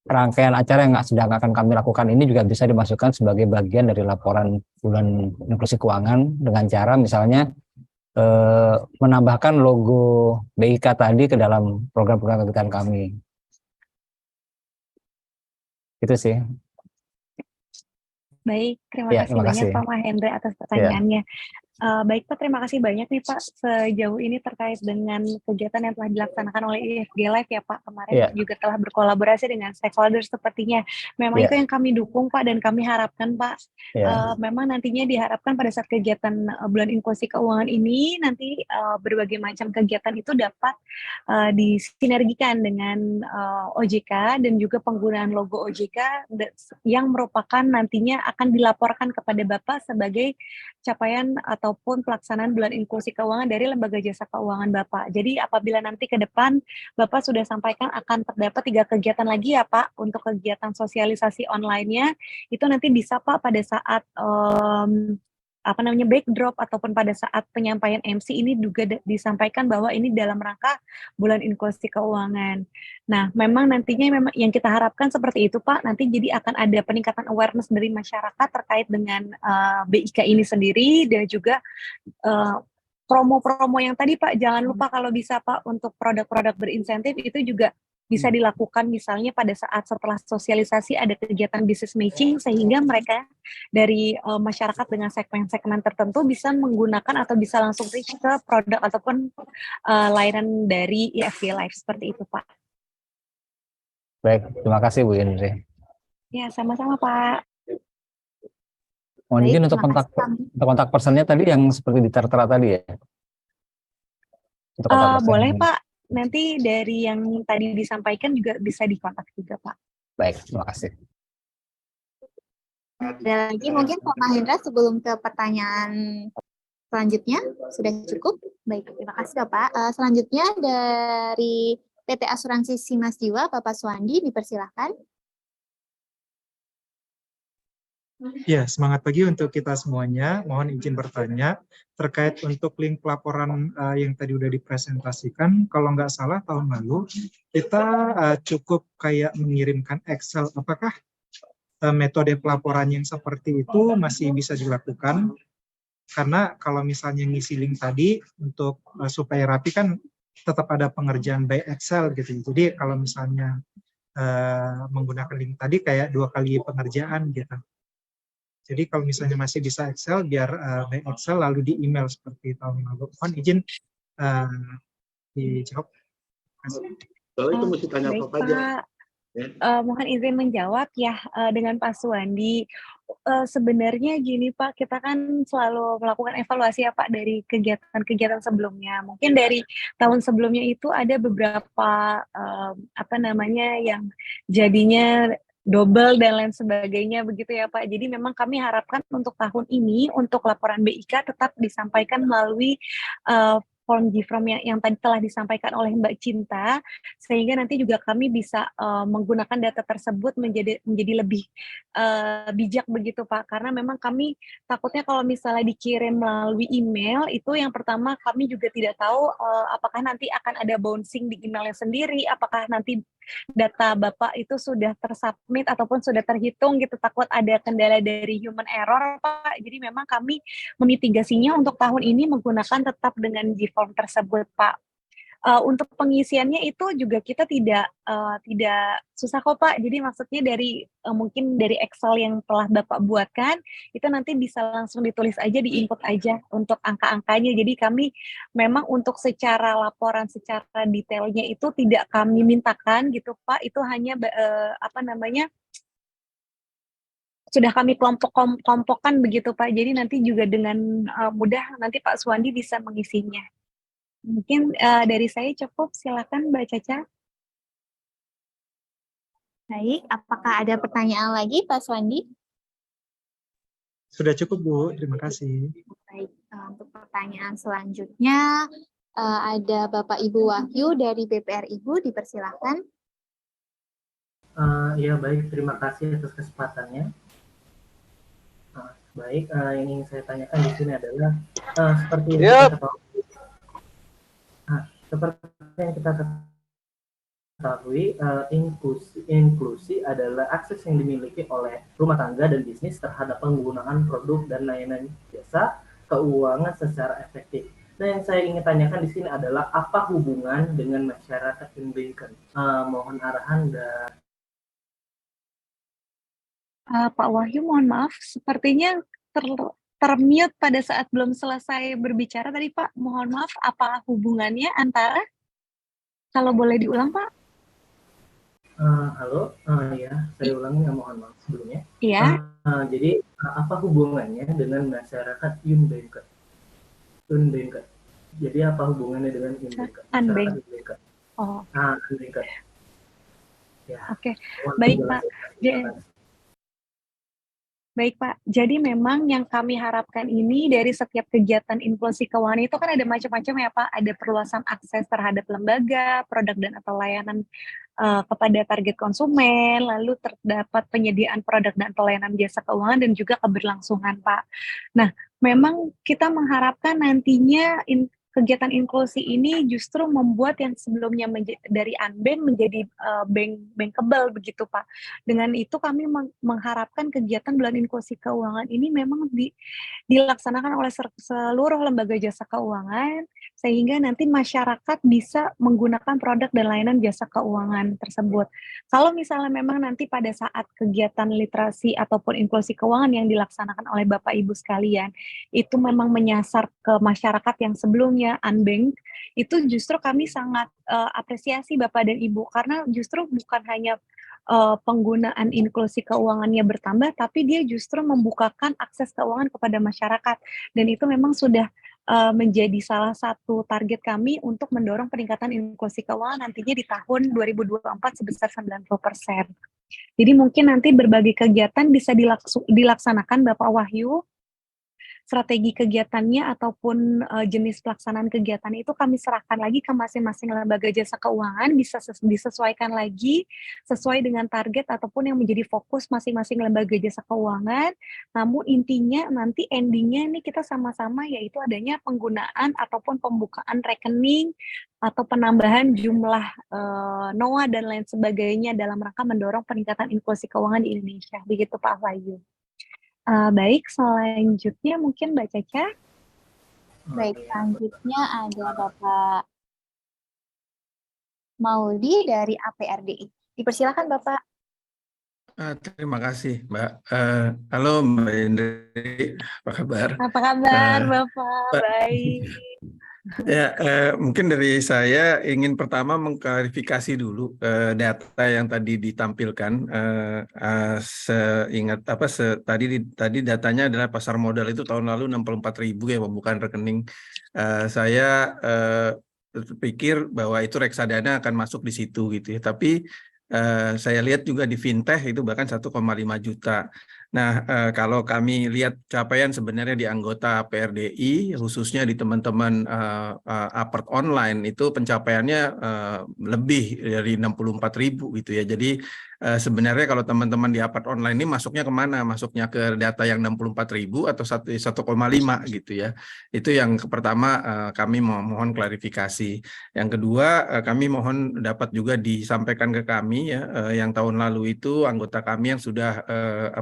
rangkaian acara yang sedang akan kami lakukan ini juga bisa dimasukkan sebagai bagian dari laporan bulan inklusi keuangan dengan cara misalnya menambahkan logo BIK tadi ke dalam program-program kegiatan kami. Itu sih. Baik, terima Ya, kasih terima banyak kasih. Pak Mahendra atas Ya. pertanyaannya. Baik Pak, terima kasih banyak nih Pak sejauh ini terkait dengan kegiatan yang telah dilaksanakan oleh IFG Live ya Pak. Kemarin Ya. juga telah berkolaborasi dengan stakeholder sepertinya. Memang Ya. itu yang kami dukung Pak dan kami harapkan Pak. Ya. Memang nantinya diharapkan pada saat kegiatan bulan inklusi keuangan ini nanti berbagai macam kegiatan itu dapat disinergikan dengan OJK dan juga penggunaan logo OJK yang merupakan nantinya akan dilaporkan kepada Bapak sebagai capaian ataupun pelaksanaan bulan inklusi keuangan dari lembaga jasa keuangan Bapak. Jadi apabila nanti ke depan Bapak sudah sampaikan akan terdapat 3 kegiatan lagi ya Pak untuk kegiatan sosialisasi online-nya, itu nanti bisa Pak pada saat backdrop ataupun pada saat penyampaian MC ini juga disampaikan bahwa ini dalam rangka bulan inklusi keuangan. Nah, memang nantinya memang yang kita harapkan seperti itu Pak, nanti jadi akan ada peningkatan awareness dari masyarakat terkait dengan BIK ini sendiri dan juga promo-promo yang tadi Pak, jangan lupa kalau bisa Pak untuk produk-produk berinsentif itu juga bisa dilakukan misalnya pada saat setelah sosialisasi ada kegiatan business matching sehingga mereka dari masyarakat dengan segmen-segmen tertentu bisa menggunakan atau bisa langsung reach ke produk ataupun layanan dari IFG Live seperti itu Pak. Baik, terima kasih Bu Indri. Ya, sama-sama Pak. Mohon Baik, izin untuk terima kasih, kontak personnya tadi yang seperti ditera tadi ya. Untuk kontak person. Boleh Pak, nanti dari yang tadi disampaikan juga bisa dikontak juga Pak. Baik, terima kasih. Ada lagi mungkin Pak Mahendra sebelum ke pertanyaan selanjutnya sudah cukup. Baik, terima kasih Bapak. Selanjutnya dari PT Asuransi Simas Jiwa, Bapak Suwandi, dipersilahkan. Ya, semangat pagi untuk kita semuanya. Mohon izin bertanya terkait untuk link pelaporan yang tadi udah dipresentasikan. Kalau nggak salah tahun lalu kita cukup kayak mengirimkan Excel. Apakah metode pelaporan yang seperti itu masih bisa dilakukan? Karena kalau misalnya ngisi link tadi untuk supaya rapi kan tetap ada pengerjaan by Excel gitu. Jadi kalau misalnya menggunakan link tadi kayak 2 kali pengerjaan gitu. Jadi kalau misalnya masih bisa Excel, biar by Excel lalu di email seperti tahun lalu. Mohon izin dijawab. Kalau itu mesti tanya Baik, apa aja. Mohon izin menjawab ya dengan Pak Suwandi. Sebenarnya gini Pak, kita kan selalu melakukan evaluasi ya Pak dari kegiatan-kegiatan sebelumnya. Mungkin dari tahun sebelumnya itu ada beberapa yang jadinya double dan lain sebagainya begitu ya Pak. Jadi memang kami harapkan untuk tahun ini untuk laporan BIK tetap disampaikan melalui form G-Form yang tadi telah disampaikan oleh Mbak Cinta, sehingga nanti juga kami bisa menggunakan data tersebut menjadi lebih bijak begitu Pak. Karena memang kami takutnya kalau misalnya dikirim melalui email itu yang pertama kami juga tidak tahu apakah nanti akan ada bouncing di emailnya sendiri, apakah nanti data Bapak itu sudah tersubmit ataupun sudah terhitung gitu, takut ada kendala dari human error Pak. Jadi memang kami memitigasinya untuk tahun ini menggunakan tetap dengan G-Form tersebut Pak. Untuk pengisiannya itu juga kita tidak susah kok Pak. Jadi maksudnya dari mungkin dari Excel yang telah Bapak buatkan itu nanti bisa langsung ditulis aja, diinput aja untuk angka-angkanya. Jadi kami memang untuk secara laporan secara detailnya itu tidak kami mintakan gitu Pak. Itu hanya sudah kami kelompokkan begitu Pak. Jadi nanti juga dengan mudah nanti Pak Suwandi bisa mengisinya. Mungkin dari saya cukup, silakan Mbak Caca. Baik, apakah ada pertanyaan lagi Pak Suwandi? Sudah cukup Bu, terima kasih. Baik, untuk pertanyaan selanjutnya ada Bapak Ibu Wahyu dari BPR Ibu, dipersilakan. Ya baik, terima kasih atas kesempatannya. Baik, yang ingin saya tanyakan di sini adalah seperti yang kita ketahui. Seperti yang kita ketahui, inklusi adalah akses yang dimiliki oleh rumah tangga dan bisnis terhadap penggunaan produk dan layanan jasa keuangan secara efektif. Nah, yang saya ingin tanyakan di sini adalah apa hubungan dengan masyarakat unbanker? Mohon arahan dan Pak Wahyu, mohon maaf, sepertinya termute pada saat belum selesai berbicara tadi Pak. Mohon maaf, apa hubungannya antara, kalau boleh diulang Pak? Halo, ya, saya ulangi, mohon maaf sebelumnya. Iya. Jadi apa hubungannya dengan masyarakat unbanker? Jadi apa hubungannya dengan unbanker? Unbanker. Oh. Unbanker. Ya. Oke, baik Pak. Baik Pak, jadi memang yang kami harapkan ini dari setiap kegiatan inklusi keuangan itu kan ada macam-macam ya Pak, ada perluasan akses terhadap lembaga, produk dan atau layanan kepada target konsumen, lalu terdapat penyediaan produk dan atau layanan jasa keuangan dan juga keberlangsungan Pak. Nah, memang kita mengharapkan nantinya kegiatan inklusi ini justru membuat yang sebelumnya dari unbank menjadi bankable begitu Pak. Dengan itu kami mengharapkan kegiatan bulan inklusi keuangan ini memang dilaksanakan oleh seluruh lembaga jasa keuangan sehingga nanti masyarakat bisa menggunakan produk dan layanan jasa keuangan tersebut. Kalau misalnya memang nanti pada saat kegiatan literasi ataupun inklusi keuangan yang dilaksanakan oleh Bapak Ibu sekalian itu memang menyasar ke masyarakat yang sebelumnya unbank, itu justru kami sangat apresiasi Bapak dan Ibu karena justru bukan hanya penggunaan inklusi keuangannya bertambah, tapi dia justru membukakan akses keuangan kepada masyarakat dan itu memang sudah menjadi salah satu target kami untuk mendorong peningkatan inklusi keuangan nantinya di tahun 2024 sebesar 90%. Jadi mungkin nanti berbagai kegiatan bisa dilaksanakan Bapak Wahyu, strategi kegiatannya ataupun jenis pelaksanaan kegiatan itu kami serahkan lagi ke masing-masing lembaga jasa keuangan, bisa disesuaikan lagi sesuai dengan target ataupun yang menjadi fokus masing-masing lembaga jasa keuangan. Namun intinya nanti endingnya ini kita sama-sama yaitu adanya penggunaan ataupun pembukaan rekening atau penambahan jumlah NOA dan lain sebagainya dalam rangka mendorong peningkatan inklusi keuangan di Indonesia. Begitu Pak Wahyu. Baik, selanjutnya mungkin Mbak Caca. Baik, selanjutnya ada Bapak Mauldi dari APRDI. Dipersilakan Bapak. Terima kasih Mbak. Halo Mbak Indri, apa kabar? Apa kabar Bapak? Baik. Ya, mungkin dari saya ingin pertama mengklarifikasi dulu data yang tadi ditampilkan. Seingat tadi datanya adalah pasar modal itu tahun lalu 64.000 ya pembukaan rekening. Saya pikir bahwa itu reksadana akan masuk di situ gitu ya. Tapi Saya lihat juga di fintech itu bahkan 1,5 juta. Nah, kalau kami lihat capaian sebenarnya di anggota PRDI, khususnya di teman-teman apart online, itu pencapaiannya lebih dari 64.000 gitu ya. Jadi sebenarnya kalau teman-teman di apart online ini masuknya kemana? Masuknya ke data yang 64.000 atau 1,5 gitu ya. Itu yang pertama kami mohon klarifikasi. Yang kedua, kami mohon dapat juga disampaikan ke kami ya, yang tahun lalu itu anggota kami yang sudah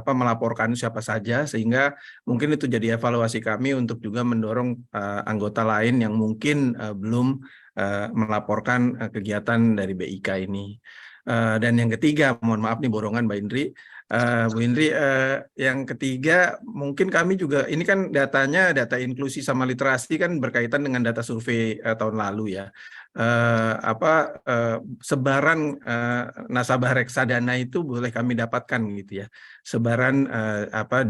melaporkan siapa saja, sehingga mungkin itu jadi evaluasi kami untuk juga mendorong anggota lain yang mungkin belum melaporkan kegiatan dari BIK ini. Dan yang ketiga, mohon maaf nih borongan Mbak Indri. Bu Indri, yang ketiga mungkin kami juga, ini kan datanya data inklusi sama literasi kan berkaitan dengan data survei tahun lalu ya. Sebaran nasabah reksadana itu boleh kami dapatkan gitu ya, sebaran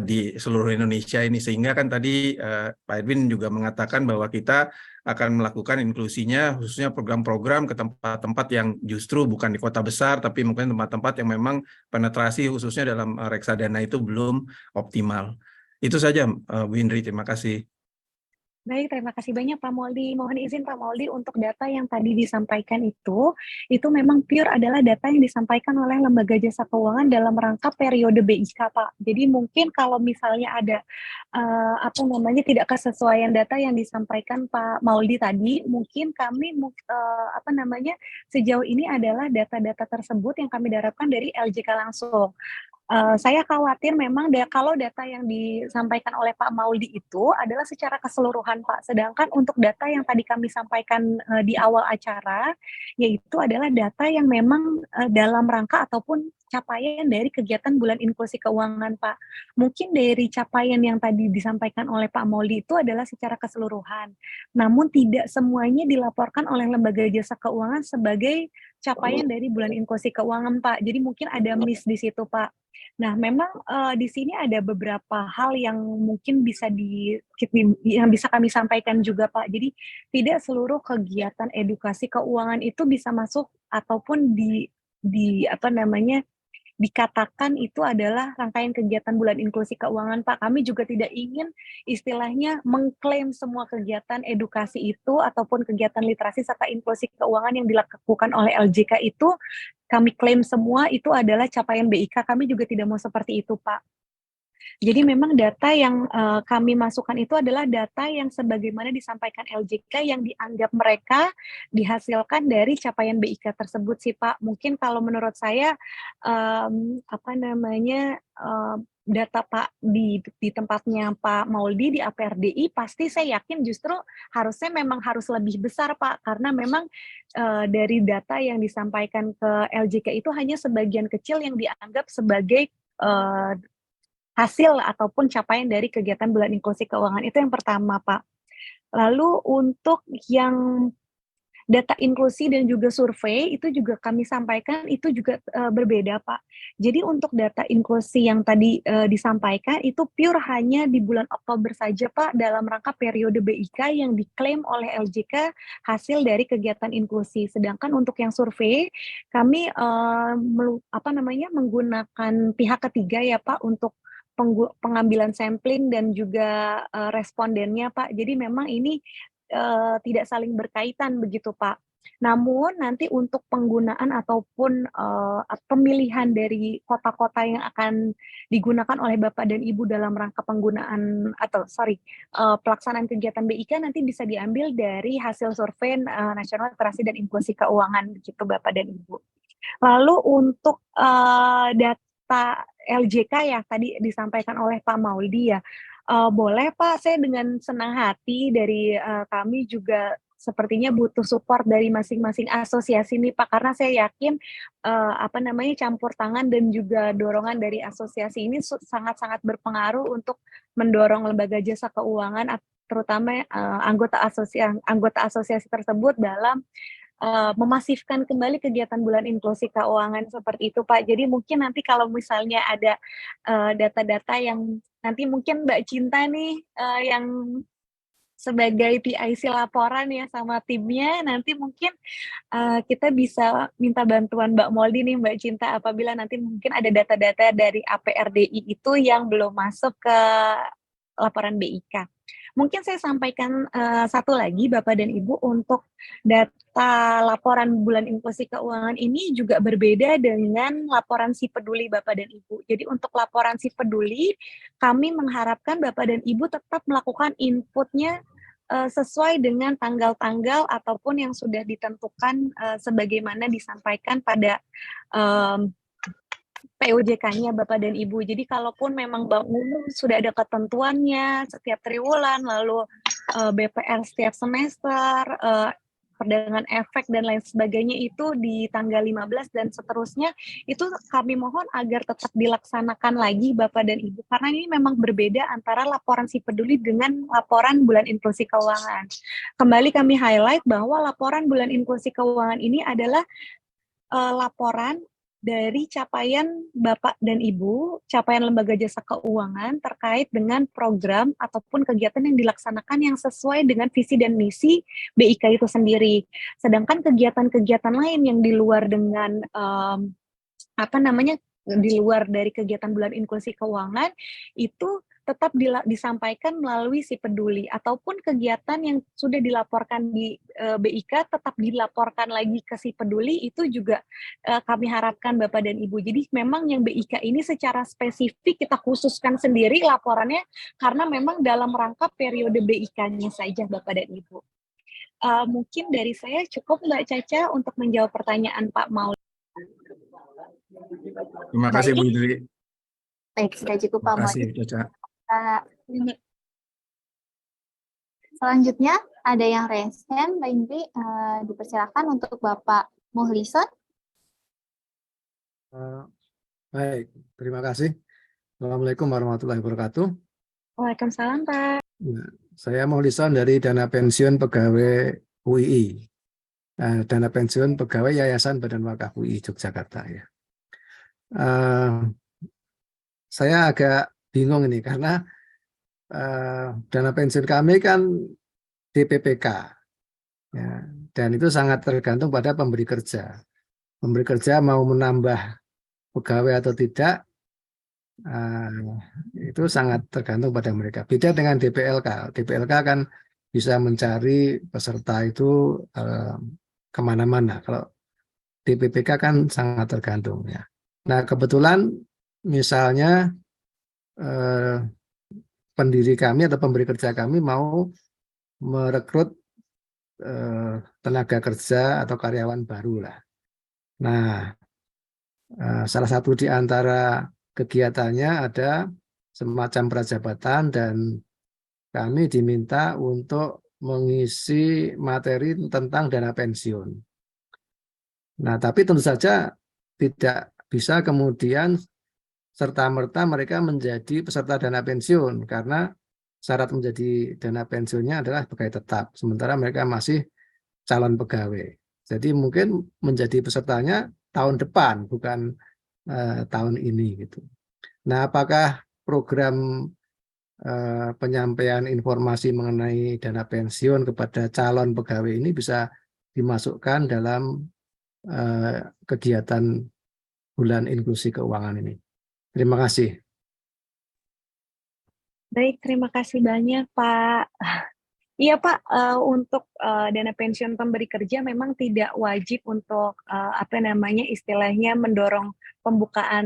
di seluruh Indonesia ini, sehingga kan tadi Pak Edwin juga mengatakan bahwa kita akan melakukan inklusinya khususnya program-program ke tempat-tempat yang justru bukan di kota besar, tapi mungkin tempat-tempat yang memang penetrasi khususnya dalam reksadana itu belum optimal. Itu saja Bu Indri, terima kasih. Baik, terima kasih banyak Pak Mauldi. Mohon izin Pak Mauldi untuk data yang tadi disampaikan itu memang pure adalah data yang disampaikan oleh Lembaga Jasa Keuangan dalam rangka periode BIK, Pak. Jadi mungkin kalau misalnya ada tidak kesesuaian data yang disampaikan Pak Mauldi tadi, mungkin kami sejauh ini adalah data-data tersebut yang kami dapatkan dari LJK langsung. Saya khawatir memang kalau data yang disampaikan oleh Pak Mauldi itu adalah secara keseluruhan, Pak. Sedangkan untuk data yang tadi kami sampaikan di awal acara, yaitu adalah data yang memang dalam rangka ataupun capaian dari kegiatan bulan inklusi keuangan, Pak. Mungkin dari capaian yang tadi disampaikan oleh Pak Mauldi itu adalah secara keseluruhan. Namun tidak semuanya dilaporkan oleh Lembaga Jasa Keuangan sebagai capaian dari bulan inklusi keuangan, Pak. Jadi mungkin ada miss di situ, Pak. Nah, memang di sini ada beberapa hal yang mungkin yang bisa kami sampaikan juga, Pak. Jadi tidak seluruh kegiatan edukasi keuangan itu bisa masuk ataupun dikatakan itu adalah rangkaian kegiatan bulan inklusi keuangan, Pak. Kami juga tidak ingin istilahnya mengklaim semua kegiatan edukasi itu ataupun kegiatan literasi serta inklusi keuangan yang dilakukan oleh LJK itu kami klaim semua itu adalah capaian BIK. Kami juga tidak mau seperti itu, Pak. Jadi memang data yang kami masukkan itu adalah data yang sebagaimana disampaikan LJK yang dianggap mereka dihasilkan dari capaian BIK tersebut sih, Pak. Mungkin kalau menurut saya data Pak di tempatnya Pak Mauldi di APRDI pasti saya yakin justru harusnya memang harus lebih besar, Pak, karena memang dari data yang disampaikan ke LJK itu hanya sebagian kecil yang dianggap sebagai hasil ataupun capaian dari kegiatan bulan inklusi keuangan. Itu yang pertama, Pak. Lalu untuk yang data inklusi dan juga survei itu juga kami sampaikan itu juga berbeda, Pak. Jadi untuk data inklusi yang tadi disampaikan itu pure hanya di bulan Oktober saja, Pak, dalam rangka periode BIK yang diklaim oleh LJK hasil dari kegiatan inklusi. Sedangkan untuk yang survei kami menggunakan pihak ketiga ya, Pak, untuk pengambilan sampling dan juga respondennya, Pak. Jadi memang ini tidak saling berkaitan begitu, Pak. Namun nanti untuk penggunaan ataupun pemilihan dari kota-kota yang akan digunakan oleh Bapak dan Ibu dalam rangka pelaksanaan kegiatan BIK nanti bisa diambil dari hasil survei Nasional Literasi dan Inklusi Keuangan begitu, Bapak dan Ibu. Lalu untuk data LJK ya tadi disampaikan oleh Pak Mauldi ya, boleh Pak, saya dengan senang hati dari kami juga sepertinya butuh support dari masing-masing asosiasi nih Pak, karena saya yakin campur tangan dan juga dorongan dari asosiasi ini sangat-sangat berpengaruh untuk mendorong lembaga jasa keuangan terutama anggota asosiasi tersebut dalam memasifkan kembali kegiatan bulan inklusi keuangan seperti itu, Pak. Jadi mungkin nanti kalau misalnya ada data-data yang nanti mungkin Mbak Cinta nih yang sebagai PIC laporan ya sama timnya, nanti mungkin kita bisa minta bantuan Mbak Moldy nih, Mbak Cinta, apabila nanti mungkin ada data-data dari APRDI itu yang belum masuk ke laporan BIK. Mungkin saya sampaikan satu lagi Bapak dan Ibu, untuk data laporan bulan inklusi keuangan ini juga berbeda dengan laporan Si Peduli Bapak dan Ibu. Jadi untuk laporan Si Peduli, kami mengharapkan Bapak dan Ibu tetap melakukan inputnya sesuai dengan tanggal-tanggal ataupun yang sudah ditentukan sebagaimana disampaikan pada PUJK-nya Bapak dan Ibu. Jadi kalaupun memang Bank Umum sudah ada ketentuannya setiap triwulan, lalu BPR setiap semester, perdagangan efek dan lain sebagainya itu di tanggal 15 dan seterusnya, itu kami mohon agar tetap dilaksanakan lagi Bapak dan Ibu, karena ini memang berbeda antara laporan Si Peduli dengan laporan bulan inklusi keuangan. Kembali kami highlight bahwa laporan bulan inklusi keuangan ini adalah laporan dari capaian Bapak dan Ibu, capaian lembaga jasa keuangan terkait dengan program ataupun kegiatan yang dilaksanakan yang sesuai dengan visi dan misi BIK itu sendiri. Sedangkan kegiatan-kegiatan lain yang di luar dengan di luar dari kegiatan bulan inklusi keuangan itu tetap disampaikan melalui Si Peduli, ataupun kegiatan yang sudah dilaporkan di BIK tetap dilaporkan lagi ke Si Peduli, itu juga kami harapkan Bapak dan Ibu. Jadi memang yang BIK ini secara spesifik kita khususkan sendiri laporannya karena memang dalam rangka periode BIK-nya saja Bapak dan Ibu. Mungkin dari saya cukup Mbak Caca untuk menjawab pertanyaan Pak Maulid. Terima kasih Bu Indri. Baik, sudah cukup Pak Terima kasih Maulid. Caca. Selanjutnya ada yang raise hand, Mbak Indri, dipersilakan untuk Bapak Muhlison. Baik, terima kasih. Assalamualaikum warahmatullahi wabarakatuh. Waalaikumsalam Pak. Nah, saya Muhlison dari Dana Pensiun Pegawai UII. Dana Pensiun Pegawai Yayasan Badan Wakaf UII Yogyakarta ya. Saya agak bingung ini karena dana pensiun kami kan DPPK ya, dan itu sangat tergantung pada pemberi kerja. Pemberi kerja mau menambah pegawai atau tidak itu sangat tergantung pada mereka. Beda dengan DPLK. DPLK kan bisa mencari peserta itu kemana-mana. Kalau DPPK kan sangat tergantung ya. Nah kebetulan misalnya pendiri kami atau pemberi kerja kami mau merekrut tenaga kerja atau karyawan baru lah. Nah, salah satu di antara kegiatannya ada semacam prajabatan dan kami diminta untuk mengisi materi tentang dana pensiun. Nah, tapi tentu saja tidak bisa kemudian serta-merta mereka menjadi peserta dana pensiun karena syarat menjadi dana pensiunnya adalah pegawai tetap, sementara mereka masih calon pegawai. Jadi mungkin menjadi pesertanya tahun depan, bukan tahun ini gitu. Nah, apakah program penyampaian informasi mengenai dana pensiun kepada calon pegawai ini bisa dimasukkan dalam kegiatan bulan inklusi keuangan ini? Terima kasih. Baik, terima kasih banyak Pak. Iya Pak, untuk dana pensiun pemberi kerja memang tidak wajib untuk istilahnya mendorong pembukaan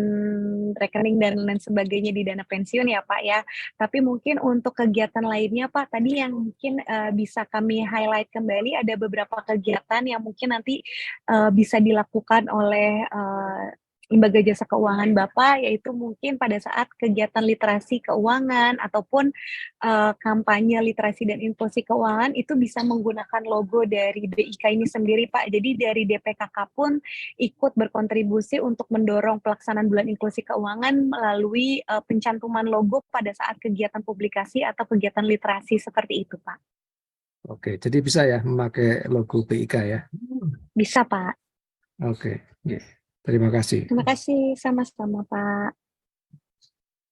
rekening dan lain sebagainya di dana pensiun ya Pak ya. Tapi mungkin untuk kegiatan lainnya Pak, tadi yang mungkin bisa kami highlight kembali ada beberapa kegiatan yang mungkin nanti bisa dilakukan oleh lembaga jasa keuangan Bapak, yaitu mungkin pada saat kegiatan literasi keuangan ataupun kampanye literasi dan inklusi keuangan itu bisa menggunakan logo dari BIK ini sendiri Pak. Jadi dari DPKK pun ikut berkontribusi untuk mendorong pelaksanaan bulan inklusi keuangan melalui pencantuman logo pada saat kegiatan publikasi atau kegiatan literasi seperti itu Pak. Oke, jadi bisa ya memakai logo BIK ya? Bisa Pak. Oke, terima kasih. Terima kasih, sama-sama Pak.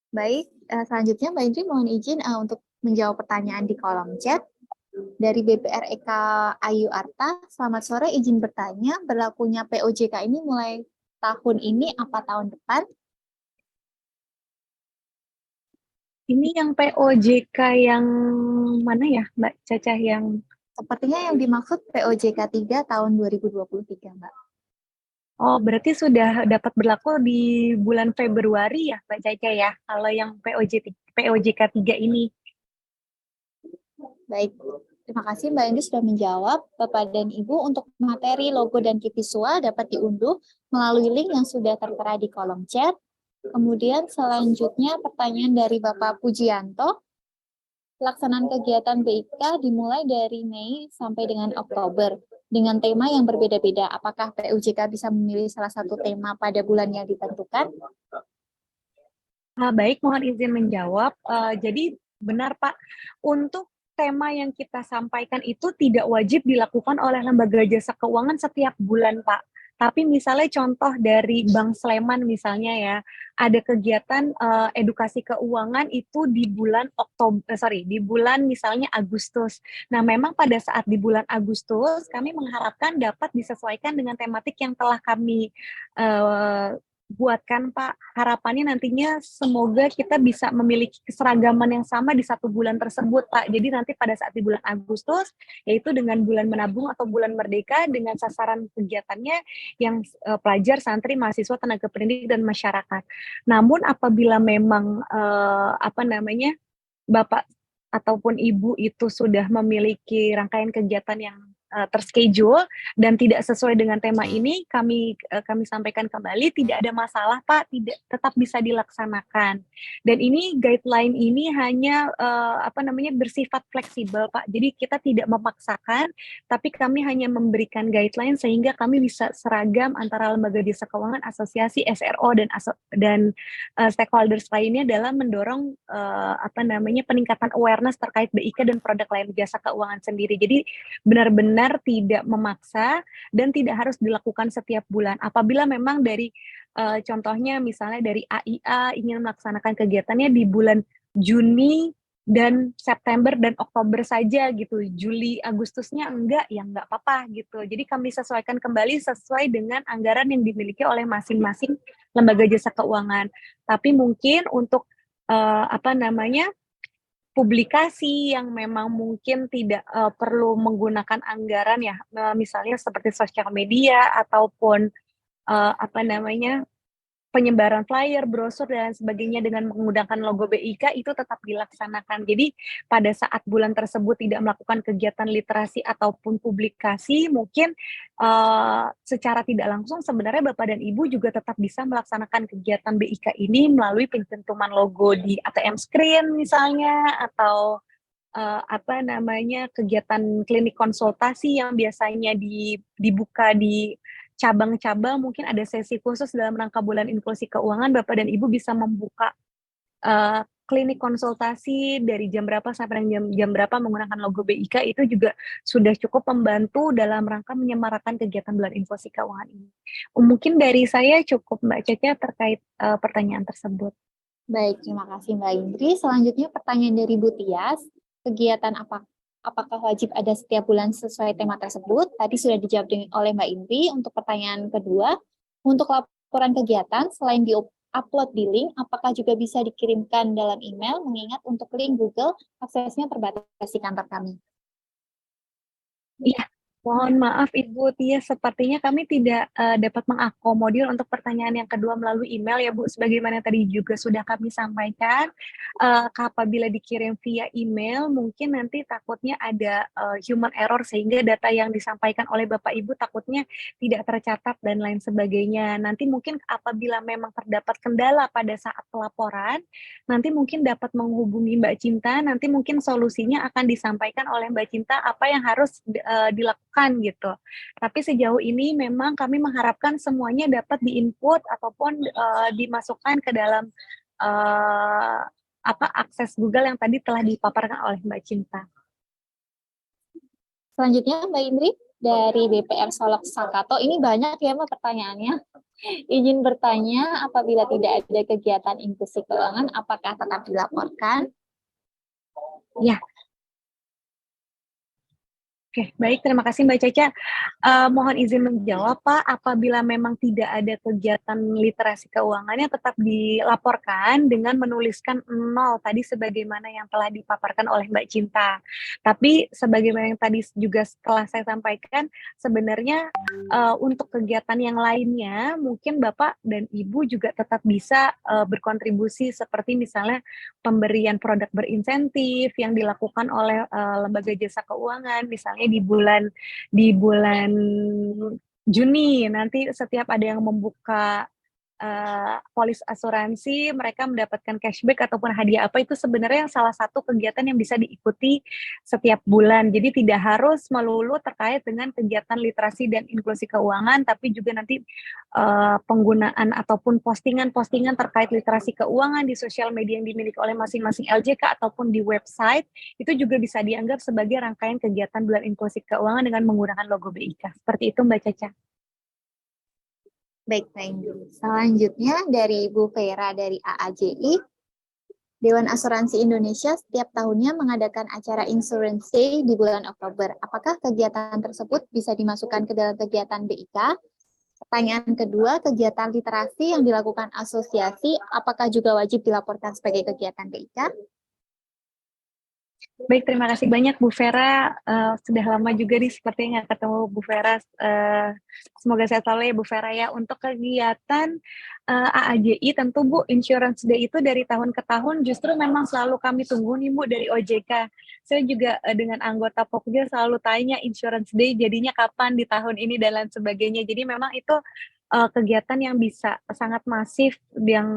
Baik, selanjutnya Mbak Indri mohon izin untuk menjawab pertanyaan di kolom chat. Dari BPR Eka Ayu Arta, selamat sore, izin bertanya, berlakunya POJK ini mulai tahun ini apa tahun depan? Ini yang POJK yang mana ya, Mbak Caca, yang Sepertinya yang dimaksud POJK 3 tahun 2023, Mbak. oh berarti sudah dapat berlaku di bulan Februari ya, Mbak Caca ya, kalau yang POJK 3 ini. Baik, terima kasih Mbak Indi sudah menjawab. Bapak dan Ibu, untuk materi, logo, dan key visual dapat diunduh melalui link yang sudah tertera di kolom chat. Kemudian selanjutnya pertanyaan dari Bapak Pujianto. Pelaksanaan kegiatan BIK dimulai dari Mei sampai dengan Oktober dengan tema yang berbeda-beda. Apakah PUJK bisa memilih salah satu tema pada bulan yang ditentukan? Baik, mohon izin menjawab. Jadi benar Pak, untuk tema yang kita sampaikan itu tidak wajib dilakukan oleh lembaga jasa keuangan setiap bulan Pak. Tapi misalnya contoh dari Bank Sleman misalnya ya, ada kegiatan edukasi keuangan itu di bulan di bulan misalnya Agustus. Nah, memang pada saat di bulan Agustus kami mengharapkan dapat disesuaikan dengan tematik yang telah kami buatkan Pak. Harapannya nantinya semoga kita bisa memiliki keseragaman yang sama di satu bulan tersebut Pak. Jadi nanti pada saat di bulan Agustus, yaitu dengan bulan menabung atau bulan merdeka, dengan sasaran kegiatannya yang pelajar, santri, mahasiswa, tenaga pendidik, dan masyarakat. Namun apabila memang Bapak ataupun Ibu itu sudah memiliki rangkaian kegiatan yang terschedule dan tidak sesuai dengan tema ini, kami sampaikan kembali tidak ada masalah Pak, tetap bisa dilaksanakan. Dan ini guideline ini hanya bersifat fleksibel Pak. Jadi kita tidak memaksakan, tapi kami hanya memberikan guideline sehingga kami bisa seragam antara lembaga jasa keuangan, asosiasi, SRO, dan stakeholders lainnya dalam mendorong peningkatan awareness terkait BIK dan produk lain jasa keuangan sendiri. Jadi benar-benar tidak memaksa dan tidak harus dilakukan setiap bulan. Apabila memang dari contohnya misalnya dari AIA ingin melaksanakan kegiatannya di bulan Juni dan September dan Oktober saja gitu, Juli Agustusnya enggak, ya enggak apa-apa gitu. Jadi kami sesuaikan kembali sesuai dengan anggaran yang dimiliki oleh masing-masing lembaga jasa keuangan. Tapi mungkin untuk publikasi yang memang mungkin tidak perlu menggunakan anggaran ya, misalnya seperti sosial media ataupun penyebaran flyer, brosur, dan sebagainya dengan menggunakan logo BIK itu tetap dilaksanakan. Jadi pada saat bulan tersebut tidak melakukan kegiatan literasi ataupun publikasi, mungkin secara tidak langsung sebenarnya Bapak dan Ibu juga tetap bisa melaksanakan kegiatan BIK ini melalui pencantuman logo di ATM screen misalnya, atau kegiatan klinik konsultasi yang biasanya dibuka di cabang-cabang, mungkin ada sesi khusus dalam rangka bulan inklusi keuangan, Bapak dan Ibu bisa membuka klinik konsultasi dari jam berapa sampai jam berapa menggunakan logo BIK. Itu juga sudah cukup membantu dalam rangka menyemarakan kegiatan bulan inklusi keuangan ini. Mungkin dari saya cukup Mbak Caca terkait pertanyaan tersebut. Baik, terima kasih Mbak Indri. Selanjutnya pertanyaan dari Bu Tias. Kegiatan apakah wajib ada setiap bulan sesuai tema tersebut? Tadi sudah dijawab oleh Mbak Indri. Untuk pertanyaan kedua, untuk laporan kegiatan, selain di-upload di link, apakah juga bisa dikirimkan dalam email, mengingat untuk link Google, aksesnya terbatas di kantor kami? Iya, mohon maaf Ibu Tia, sepertinya kami tidak dapat mengakomodir untuk pertanyaan yang kedua melalui email ya Bu. Sebagaimana tadi juga sudah kami sampaikan, apabila dikirim via email mungkin nanti takutnya ada human error sehingga data yang disampaikan oleh Bapak Ibu takutnya tidak tercatat dan lain sebagainya. Nanti mungkin apabila memang terdapat kendala pada saat pelaporan, nanti mungkin dapat menghubungi Mbak Cinta, nanti mungkin solusinya akan disampaikan oleh Mbak Cinta apa yang harus dilakukan gitu. Tapi sejauh ini memang kami mengharapkan semuanya dapat diinput ataupun dimasukkan ke dalam akses Google yang tadi telah dipaparkan oleh Mbak Cinta. Selanjutnya Mbak Indri dari BPR Solok Sakato. Ini banyak ya Mbak pertanyaannya. Izin bertanya, apabila tidak ada kegiatan inklusi keuangan, apakah tetap dilaporkan? Ya. Oke, baik. Terima kasih Mbak Caca. Mohon izin menjawab, Pak. Apabila memang tidak ada kegiatan literasi keuangannya, tetap dilaporkan dengan menuliskan 0 tadi sebagaimana yang telah dipaparkan oleh Mbak Cinta. Tapi sebagaimana yang tadi juga setelah saya sampaikan, sebenarnya untuk kegiatan yang lainnya, mungkin Bapak dan Ibu juga tetap bisa berkontribusi seperti misalnya pemberian produk berinsentif yang dilakukan oleh lembaga jasa keuangan, misalnya di bulan Juni nanti setiap ada yang membuka polis asuransi, mereka mendapatkan cashback ataupun hadiah apa, itu sebenarnya salah satu kegiatan yang bisa diikuti setiap bulan. Jadi tidak harus melulu terkait dengan kegiatan literasi dan inklusi keuangan, tapi juga nanti penggunaan ataupun postingan-postingan terkait literasi keuangan di sosial media yang dimiliki oleh masing-masing LJK ataupun di website, itu juga bisa dianggap sebagai rangkaian kegiatan bulan inklusi keuangan dengan menggunakan logo BIK. Seperti itu Mbak Caca. Baik, Pak Indri. Selanjutnya dari Ibu Vera dari AAJI, Dewan Asuransi Indonesia setiap tahunnya mengadakan acara Insurance Day di bulan Oktober. Apakah kegiatan tersebut bisa dimasukkan ke dalam kegiatan BIK? Pertanyaan kedua, kegiatan literasi yang dilakukan asosiasi, apakah juga wajib dilaporkan sebagai kegiatan BIK? Baik, terima kasih banyak Bu Vera. Sudah lama juga nih sepertinya nggak ketemu Bu Vera. Semoga sehat selalu ya Bu Vera ya. Untuk kegiatan AAJI tentu Bu, Insurance Day itu dari tahun ke tahun justru memang selalu kami tunggu nih Bu dari OJK. Saya juga dengan anggota Pokja selalu tanya Insurance Day jadinya kapan di tahun ini dan lain sebagainya. Jadi memang itu kegiatan yang bisa sangat masif, yang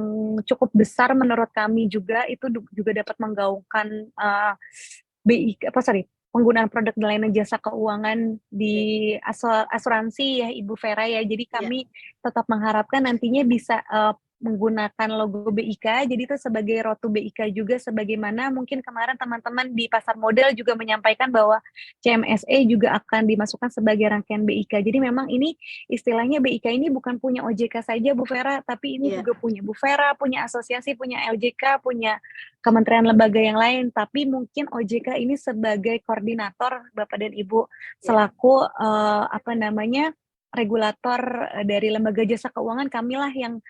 cukup besar menurut kami juga, itu juga dapat menggaungkan penggunaan produk dan layanan jasa keuangan di asuransi ya Ibu Vera ya. Jadi kami tetap mengharapkan nantinya bisa menggunakan logo BIK, jadi itu sebagai rotu BIK juga, sebagaimana mungkin kemarin teman-teman di pasar modal juga menyampaikan bahwa CMSE juga akan dimasukkan sebagai rangkaian BIK. Jadi memang ini istilahnya BIK ini bukan punya OJK saja Bu Vera, tapi ini juga punya Bu Vera, punya asosiasi, punya LJK, punya kementerian lembaga yang lain, tapi mungkin OJK ini sebagai koordinator Bapak dan Ibu selaku regulator dari lembaga jasa keuangan, kamilah yang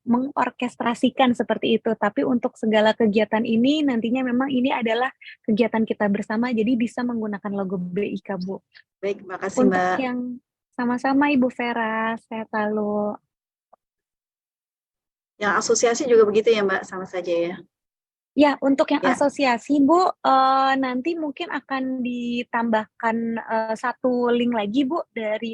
mengorkestrasikan seperti itu. Tapi untuk segala kegiatan ini nantinya memang ini adalah kegiatan kita bersama, jadi bisa menggunakan logo BIK Bu. Baik, makasih untuk Mbak. Yang sama-sama Ibu Vera, sehat selalu. Yang asosiasi juga begitu ya Mbak, sama saja ya? Ya, untuk yang asosiasi Bu, nanti mungkin akan ditambahkan satu link lagi Bu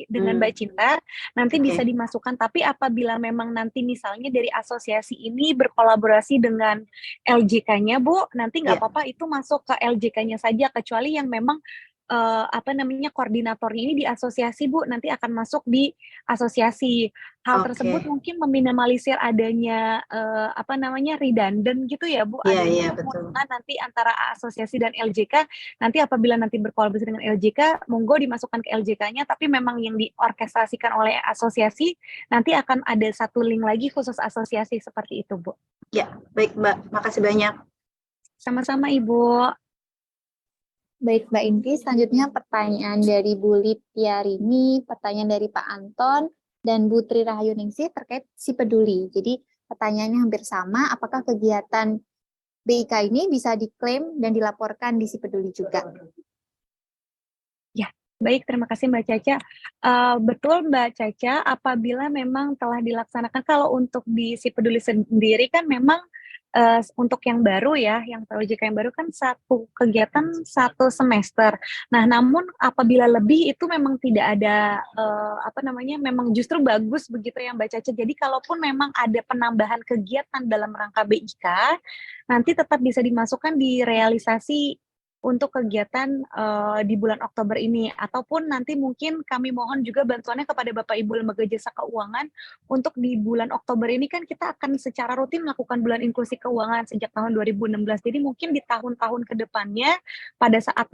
dengan Mbak Cinta, nanti bisa dimasukkan. Tapi apabila memang nanti misalnya dari asosiasi ini berkolaborasi dengan LJK-nya Bu, nanti nggak apa-apa itu masuk ke LJK-nya saja, kecuali yang memang koordinatornya ini di asosiasi Bu, nanti akan masuk di asosiasi. Hal tersebut mungkin meminimalisir adanya redundant gitu ya Bu, adanya penggunaan nanti antara asosiasi dan LJK. Nanti apabila nanti berkolaborasi dengan LJK, monggo dimasukkan ke LJK-nya, tapi memang yang diorkestrasikan oleh asosiasi nanti akan ada satu link lagi khusus asosiasi, seperti itu Bu. Ya, baik Mbak, makasih banyak. Sama-sama Ibu. Baik Mbak Indri, selanjutnya pertanyaan dari Bu Liptiarini, pertanyaan dari Pak Anton, dan Bu Tri Rahayuningsih terkait Si Peduli. Jadi pertanyaannya hampir sama, apakah kegiatan BIK ini bisa diklaim dan dilaporkan di Si Peduli juga? Ya, baik, terima kasih Mbak Caca. Betul Mbak Caca, apabila memang telah dilaksanakan, kalau untuk di Si Peduli sendiri kan memang untuk yang baru ya, yang POJK yang baru kan satu kegiatan satu semester. Nah, namun apabila lebih itu memang tidak ada memang justru bagus begitu ya Mbak Caca. Jadi kalaupun memang ada penambahan kegiatan dalam rangka BIK, nanti tetap bisa dimasukkan di realisasi untuk kegiatan di bulan Oktober ini, ataupun nanti mungkin kami mohon juga bantuannya kepada Bapak Ibu Lembaga Jasa Keuangan untuk di bulan Oktober ini kan kita akan secara rutin melakukan bulan inklusi keuangan sejak tahun 2016. Jadi mungkin di tahun-tahun ke depannya pada saat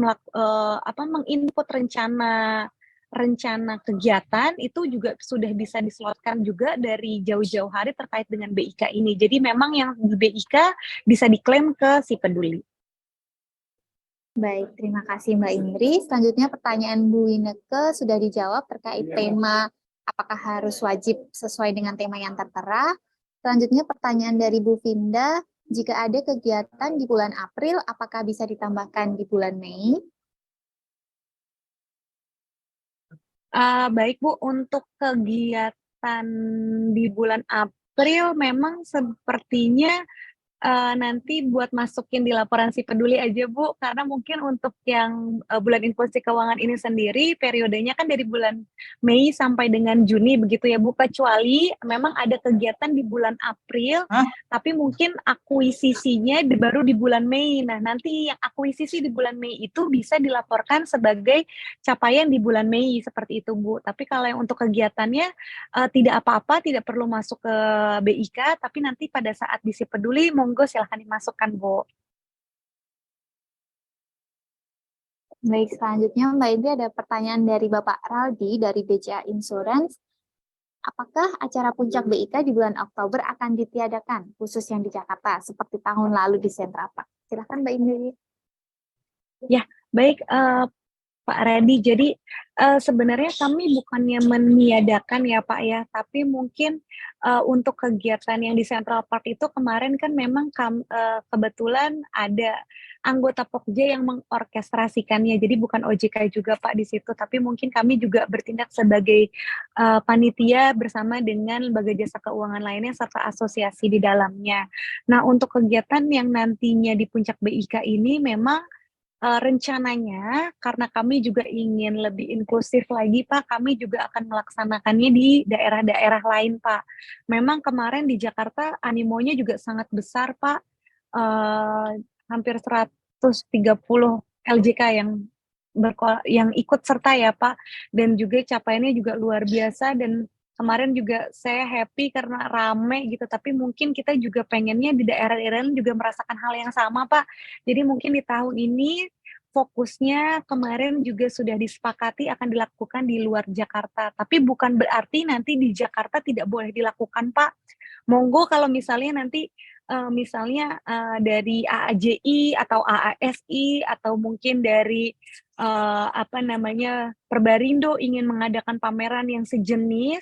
menginput rencana kegiatan itu juga sudah bisa dislotkan juga dari jauh-jauh hari terkait dengan BIK ini. Jadi memang yang di BIK bisa diklaim ke Si Peduli. Baik, terima kasih Mbak Indri. Selanjutnya pertanyaan Bu Wineke sudah dijawab terkait tema apakah harus wajib sesuai dengan tema yang tertera. Selanjutnya pertanyaan dari Bu Vinda, jika ada kegiatan di bulan April, apakah bisa ditambahkan di bulan Mei? Baik Bu, untuk kegiatan di bulan April memang sepertinya nanti buat masukin di laporan si peduli aja Bu, karena mungkin untuk yang bulan inklusi keuangan ini sendiri periodenya kan dari bulan Mei sampai dengan Juni begitu ya Bu, kecuali memang ada kegiatan di bulan April, tapi mungkin akuisisinya baru di bulan Mei. Nah nanti yang akuisisi di bulan Mei itu bisa dilaporkan sebagai capaian di bulan Mei seperti itu Bu. Tapi kalau yang untuk kegiatannya tidak apa-apa, tidak perlu masuk ke BIK, tapi nanti pada saat di si peduli monggo silahkan dimasukkan Bu. Baik, selanjutnya Mbak Indri ada pertanyaan dari Bapak Raldi dari BCA Insurance. Apakah acara puncak BIK di bulan Oktober akan ditiadakan, khusus yang di Jakarta, seperti tahun lalu di Sentra Park? Silahkan Mbak Indri. Ya, baik Pak Radi. Jadi sebenarnya kami bukannya meniadakan ya Pak ya, tapi mungkin untuk kegiatan yang di Central Park itu kemarin kan memang kebetulan ada anggota Pokja yang mengorkestrasikannya, jadi bukan OJK juga Pak di situ, tapi mungkin kami juga bertindak sebagai panitia bersama dengan lembaga jasa keuangan lainnya serta asosiasi di dalamnya. Nah untuk kegiatan yang nantinya di puncak BIK ini memang rencananya karena kami juga ingin lebih inklusif lagi Pak, kami juga akan melaksanakannya di daerah-daerah lain Pak. Memang kemarin di Jakarta animonya juga sangat besar Pak, hampir 130 LJK yang ikut serta ya Pak, dan juga capaiannya juga luar biasa, dan kemarin juga saya happy karena rame gitu, tapi mungkin kita juga pengennya di daerah-daerah lain juga merasakan hal yang sama Pak. Jadi mungkin di tahun ini fokusnya kemarin juga sudah disepakati akan dilakukan di luar Jakarta, tapi bukan berarti nanti di Jakarta tidak boleh dilakukan Pak. Monggo kalau misalnya nanti misalnya dari AAJI atau AASI atau mungkin dari Perbarindo ingin mengadakan pameran yang sejenis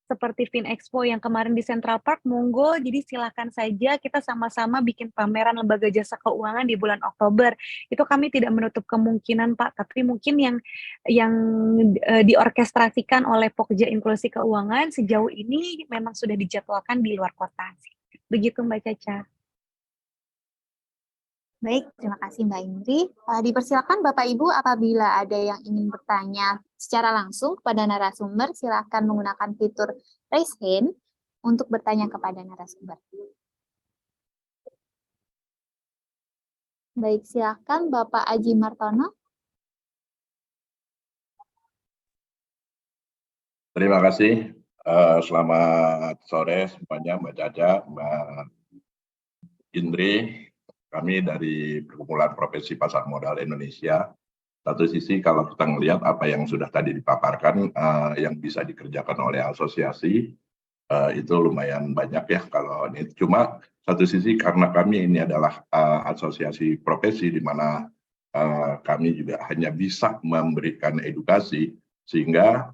seperti FinExpo yang kemarin di Central Park, monggo, jadi silakan saja kita sama-sama bikin pameran lembaga jasa keuangan di bulan Oktober. Itu kami tidak menutup kemungkinan Pak, tapi mungkin yang diorkestrasikan oleh Pokja Inklusi Keuangan sejauh ini memang sudah dijadwalkan di luar kota. Begitu Mbak Caca. Baik, terima kasih Mbak Indri. Dipersilakan Bapak Ibu apabila ada yang ingin bertanya secara langsung kepada narasumber, silakan menggunakan fitur raise hand untuk bertanya kepada narasumber. Baik, silakan Bapak Aji Martono. Terima kasih. Selamat sore semuanya, Mbak Caca, Mbak Indri. Kami dari Perkumpulan Profesi Pasar Modal Indonesia. Satu sisi kalau kita melihat apa yang sudah tadi dipaparkan, yang bisa dikerjakan oleh asosiasi, itu lumayan banyak ya kalau ini. Cuma satu sisi karena kami ini adalah asosiasi profesi di mana kami juga hanya bisa memberikan edukasi, sehingga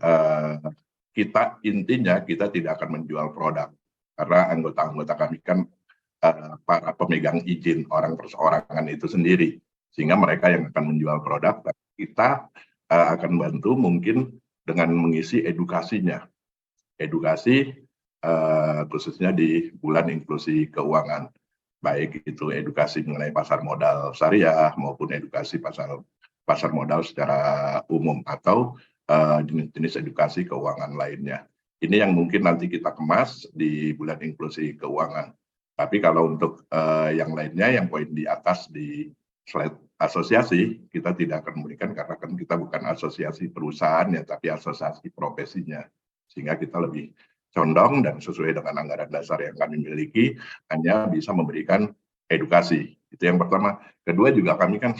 kita intinya kita tidak akan menjual produk. Karena anggota-anggota kami kan para pemegang izin orang perseorangan itu sendiri, sehingga mereka yang akan menjual produk, kita akan bantu mungkin dengan mengisi edukasinya, edukasi khususnya di bulan inklusi keuangan, baik itu edukasi mengenai pasar modal syariah maupun edukasi pasar modal secara umum atau jenis-jenis edukasi keuangan lainnya. Ini yang mungkin nanti kita kemas di bulan inklusi keuangan. Tapi kalau untuk yang lainnya, yang poin di atas di slide asosiasi, kita tidak akan memberikan karena kan kita bukan asosiasi perusahaan ya, tapi asosiasi profesinya. Sehingga kita lebih condong dan sesuai dengan anggaran dasar yang kami miliki, hanya bisa memberikan edukasi. Itu yang pertama. Kedua juga kami kan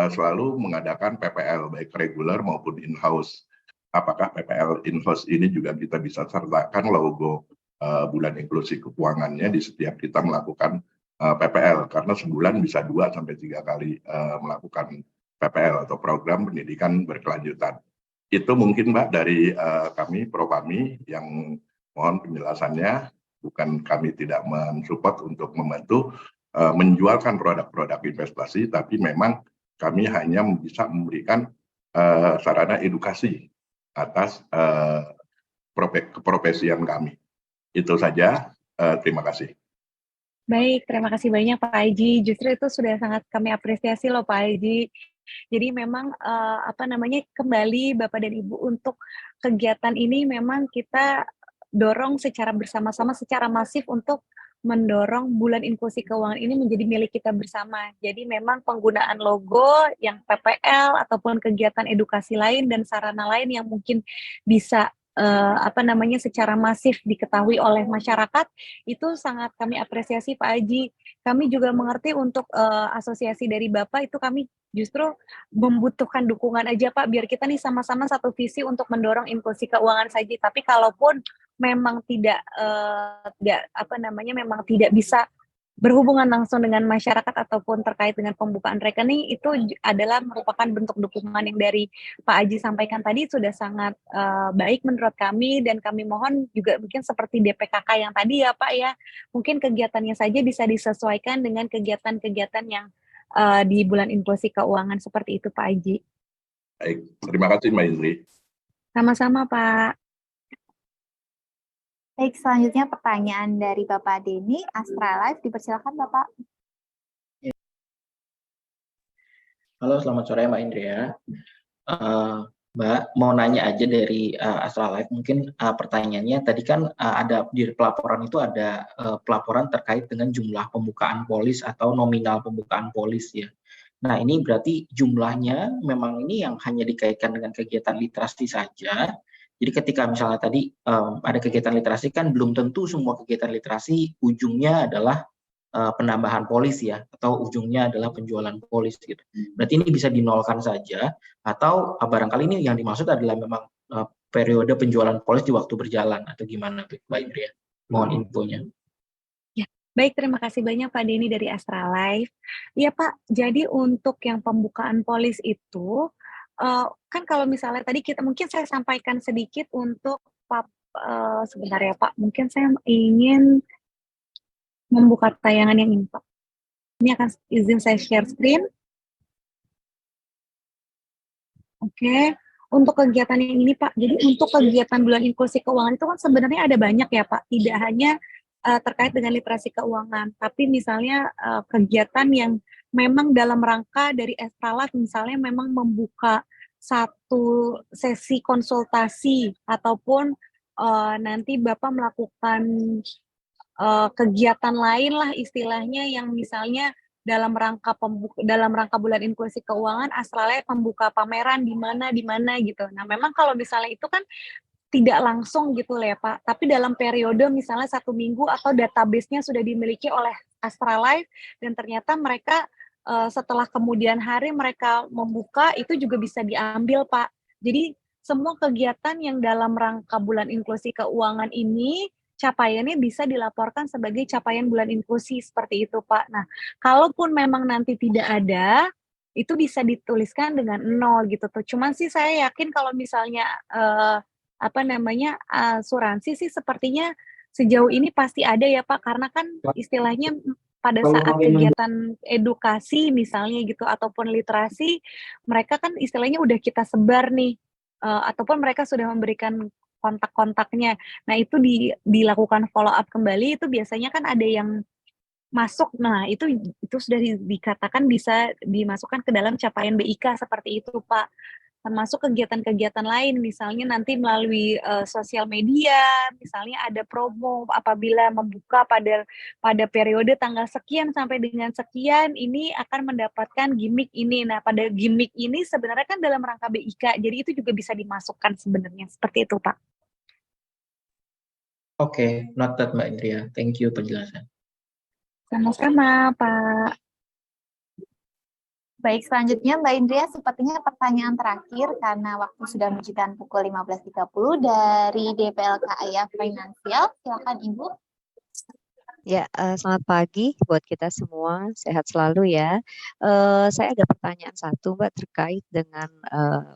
selalu mengadakan PPL, baik reguler maupun in-house. Apakah PPL in-house ini juga kita bisa sertakan logo bulan inklusi keuangannya di setiap kita melakukan PPL, karena sebulan bisa 2 sampai 3 kali melakukan PPL atau program pendidikan berkelanjutan. Itu mungkin Mbak dari kami, Propami, yang mohon penjelasannya. Bukan kami tidak mensupport untuk membantu menjualkan produk-produk investasi, tapi memang kami hanya bisa memberikan sarana edukasi atas keprofesian kami. Itu saja, terima kasih. Baik, terima kasih banyak Pak Aji. Justru itu sudah sangat kami apresiasi loh Pak Aji. Jadi memang kembali Bapak dan Ibu untuk kegiatan ini memang kita dorong secara bersama-sama, secara masif untuk mendorong bulan inklusi keuangan ini menjadi milik kita bersama. Jadi memang penggunaan logo yang PPL ataupun kegiatan edukasi lain dan sarana lain yang mungkin bisa secara masif diketahui oleh masyarakat, itu sangat kami apresiasi Pak Aji. Kami juga mengerti untuk asosiasi dari Bapak itu kami justru membutuhkan dukungan aja Pak, biar kita nih sama-sama satu visi untuk mendorong inklusi keuangan saja. Tapi kalaupun memang tidak bisa berhubungan langsung dengan masyarakat ataupun terkait dengan pembukaan rekening, itu adalah merupakan bentuk dukungan yang dari Pak Aji sampaikan tadi sudah sangat baik menurut kami, dan kami mohon juga mungkin seperti DPKK yang tadi ya Pak ya, mungkin kegiatannya saja bisa disesuaikan dengan kegiatan-kegiatan yang di bulan inklusi keuangan seperti itu Pak Aji. Baik, terima kasih Mbak Indri. Sama-sama Pak. Baik, selanjutnya pertanyaan dari Bapak Denny, Astra Life, dipersilakan Bapak. Halo, selamat sore Mbak Indria. Mbak, mau nanya aja dari Astra Life, mungkin pertanyaannya tadi kan ada di pelaporan itu ada pelaporan terkait dengan jumlah pembukaan polis atau nominal pembukaan polis ya. Nah ini berarti jumlahnya memang ini yang hanya dikaitkan dengan kegiatan literasi saja. Jadi ketika misalnya tadi ada kegiatan literasi kan belum tentu semua kegiatan literasi ujungnya adalah penambahan polis ya, atau ujungnya adalah penjualan polis gitu. Berarti ini bisa dinolkan saja, atau barangkali ini yang dimaksud adalah memang periode penjualan polis di waktu berjalan, atau gimana Mbak Indria? Mohon infonya. Ya, baik, terima kasih banyak Pak Denny dari Astra Life. Ya Pak, jadi untuk yang pembukaan polis itu, kan kalau misalnya tadi mungkin saya sampaikan sedikit untuk sebentar ya Pak, mungkin saya ingin membuka tayangan yang ini Pak. Ini akan izin saya share screen. Oke, untuk kegiatan yang ini Pak, jadi untuk kegiatan bulan inklusi keuangan itu kan sebenarnya ada banyak ya Pak, tidak hanya terkait dengan literasi keuangan, tapi misalnya kegiatan yang memang dalam rangka dari Astra Life misalnya memang membuka satu sesi konsultasi ataupun nanti Bapak melakukan kegiatan lain lah istilahnya yang misalnya dalam rangka bulan inklusi keuangan Astra Life membuka pameran di mana gitu. Nah memang kalau misalnya itu kan tidak langsung gitu ya Pak, tapi dalam periode misalnya 1 minggu atau database-nya sudah dimiliki oleh Astra Life dan ternyata mereka setelah kemudian hari mereka membuka itu juga bisa diambil Pak. Jadi semua kegiatan yang dalam rangka bulan inklusi keuangan ini capaiannya bisa dilaporkan sebagai capaian bulan inklusi seperti itu Pak. Nah, kalaupun memang nanti tidak ada, itu bisa dituliskan dengan 0 gitu tuh. Cuman sih saya yakin kalau misalnya asuransi sih sepertinya sejauh ini pasti ada ya Pak, karena kan istilahnya pada saat kegiatan edukasi misalnya gitu ataupun literasi, mereka kan istilahnya udah kita sebar nih, ataupun mereka sudah memberikan kontak-kontaknya. Nah itu dilakukan follow up kembali, itu biasanya kan ada yang masuk, nah itu sudah dikatakan bisa dimasukkan ke dalam capaian BIK seperti itu Pak. Termasuk kegiatan-kegiatan lain, misalnya nanti melalui sosial media, misalnya ada promo apabila membuka pada periode tanggal sekian sampai dengan sekian, ini akan mendapatkan gimmick ini. Nah, pada gimmick ini sebenarnya kan dalam rangka BIK, jadi itu juga bisa dimasukkan sebenarnya, seperti itu Pak. Oke, noted Mbak Indria. Thank you penjelasan. Sama-sama Pak. Baik, selanjutnya Mbak Indria, sepertinya pertanyaan terakhir karena waktu sudah menunjukkan pukul 15.30 dari DPLKAIA Finansial. Silakan Ibu. Ya, selamat pagi buat kita semua, sehat selalu ya. Saya ada pertanyaan satu Mbak terkait dengan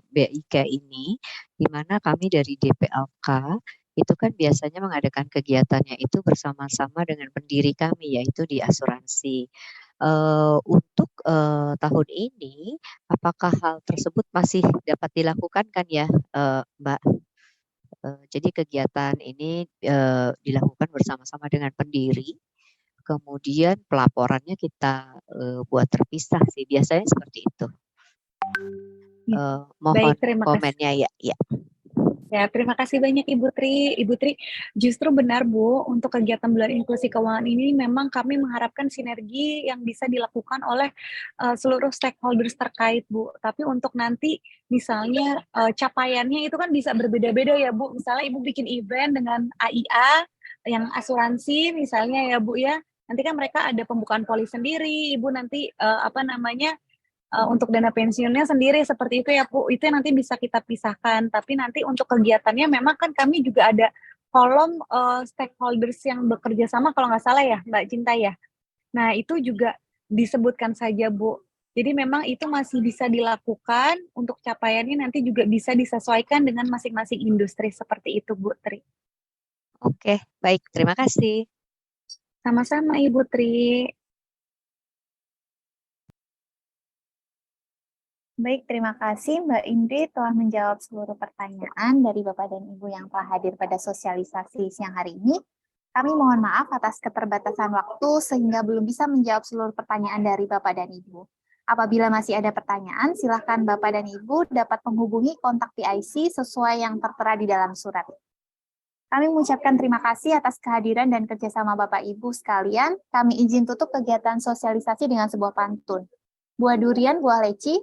BIK ini, di mana kami dari DPLK itu kan biasanya mengadakan kegiatannya itu bersama-sama dengan pendiri kami yaitu di asuransi. Untuk tahun ini, apakah hal tersebut masih dapat dilakukan kan ya, Mbak? Jadi kegiatan ini dilakukan bersama-sama dengan pendiri. Kemudian pelaporannya kita buat terpisah sih, biasanya seperti itu. Mohon Baik, terima kasih. komennya ya. Ya, terima kasih banyak Ibu Tri. Ibu Tri, justru benar Bu, untuk kegiatan bulan inklusi keuangan ini memang kami mengharapkan sinergi yang bisa dilakukan oleh seluruh stakeholders terkait Bu. Tapi untuk nanti misalnya capaiannya itu kan bisa berbeda-beda ya Bu. Misalnya Ibu bikin event dengan AIA yang asuransi misalnya ya Bu ya. Nanti kan mereka ada pembukaan polis sendiri, Ibu nanti untuk dana pensiunnya sendiri seperti itu ya Bu, itu nanti bisa kita pisahkan. Tapi nanti untuk kegiatannya memang kan kami juga ada kolom stakeholders yang bekerja sama kalau nggak salah ya Mbak Cinta ya. Nah itu juga disebutkan saja Bu. Jadi memang itu masih bisa dilakukan, untuk capaiannya nanti juga bisa disesuaikan dengan masing-masing industri seperti itu Bu Tri. Oke, baik, terima kasih. Sama-sama Ibu Tri. Baik, terima kasih Mbak Indri telah menjawab seluruh pertanyaan dari Bapak dan Ibu yang telah hadir pada sosialisasi siang hari ini. Kami mohon maaf atas keterbatasan waktu sehingga belum bisa menjawab seluruh pertanyaan dari Bapak dan Ibu. Apabila masih ada pertanyaan, silakan Bapak dan Ibu dapat menghubungi kontak PIC sesuai yang tertera di dalam surat. Kami mengucapkan terima kasih atas kehadiran dan kerjasama Bapak Ibu sekalian. Kami izin tutup kegiatan sosialisasi dengan sebuah pantun. Buah durian, buah leci,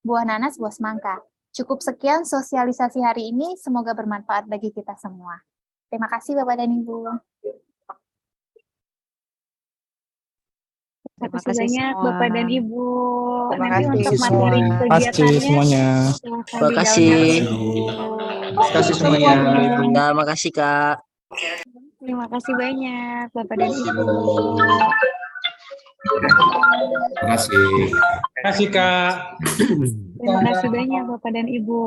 buah nanas, buah semangka. Cukup sekian sosialisasi hari ini, semoga bermanfaat bagi kita semua. Terima kasih Bapak dan Ibu. Terima kasih banyak semua. Bapak dan Ibu. Terima Nanti kasih untuk semua. materi Terima kasih kegiatannya semuanya. silahkan Terima di kasih. download. Terima kasih semuanya. Terima kasih Kak. Terima kasih banyak Bapak dan Ibu. Terima kasih. Terima kasih Kak. Terima kasih banyak Bapak dan Ibu.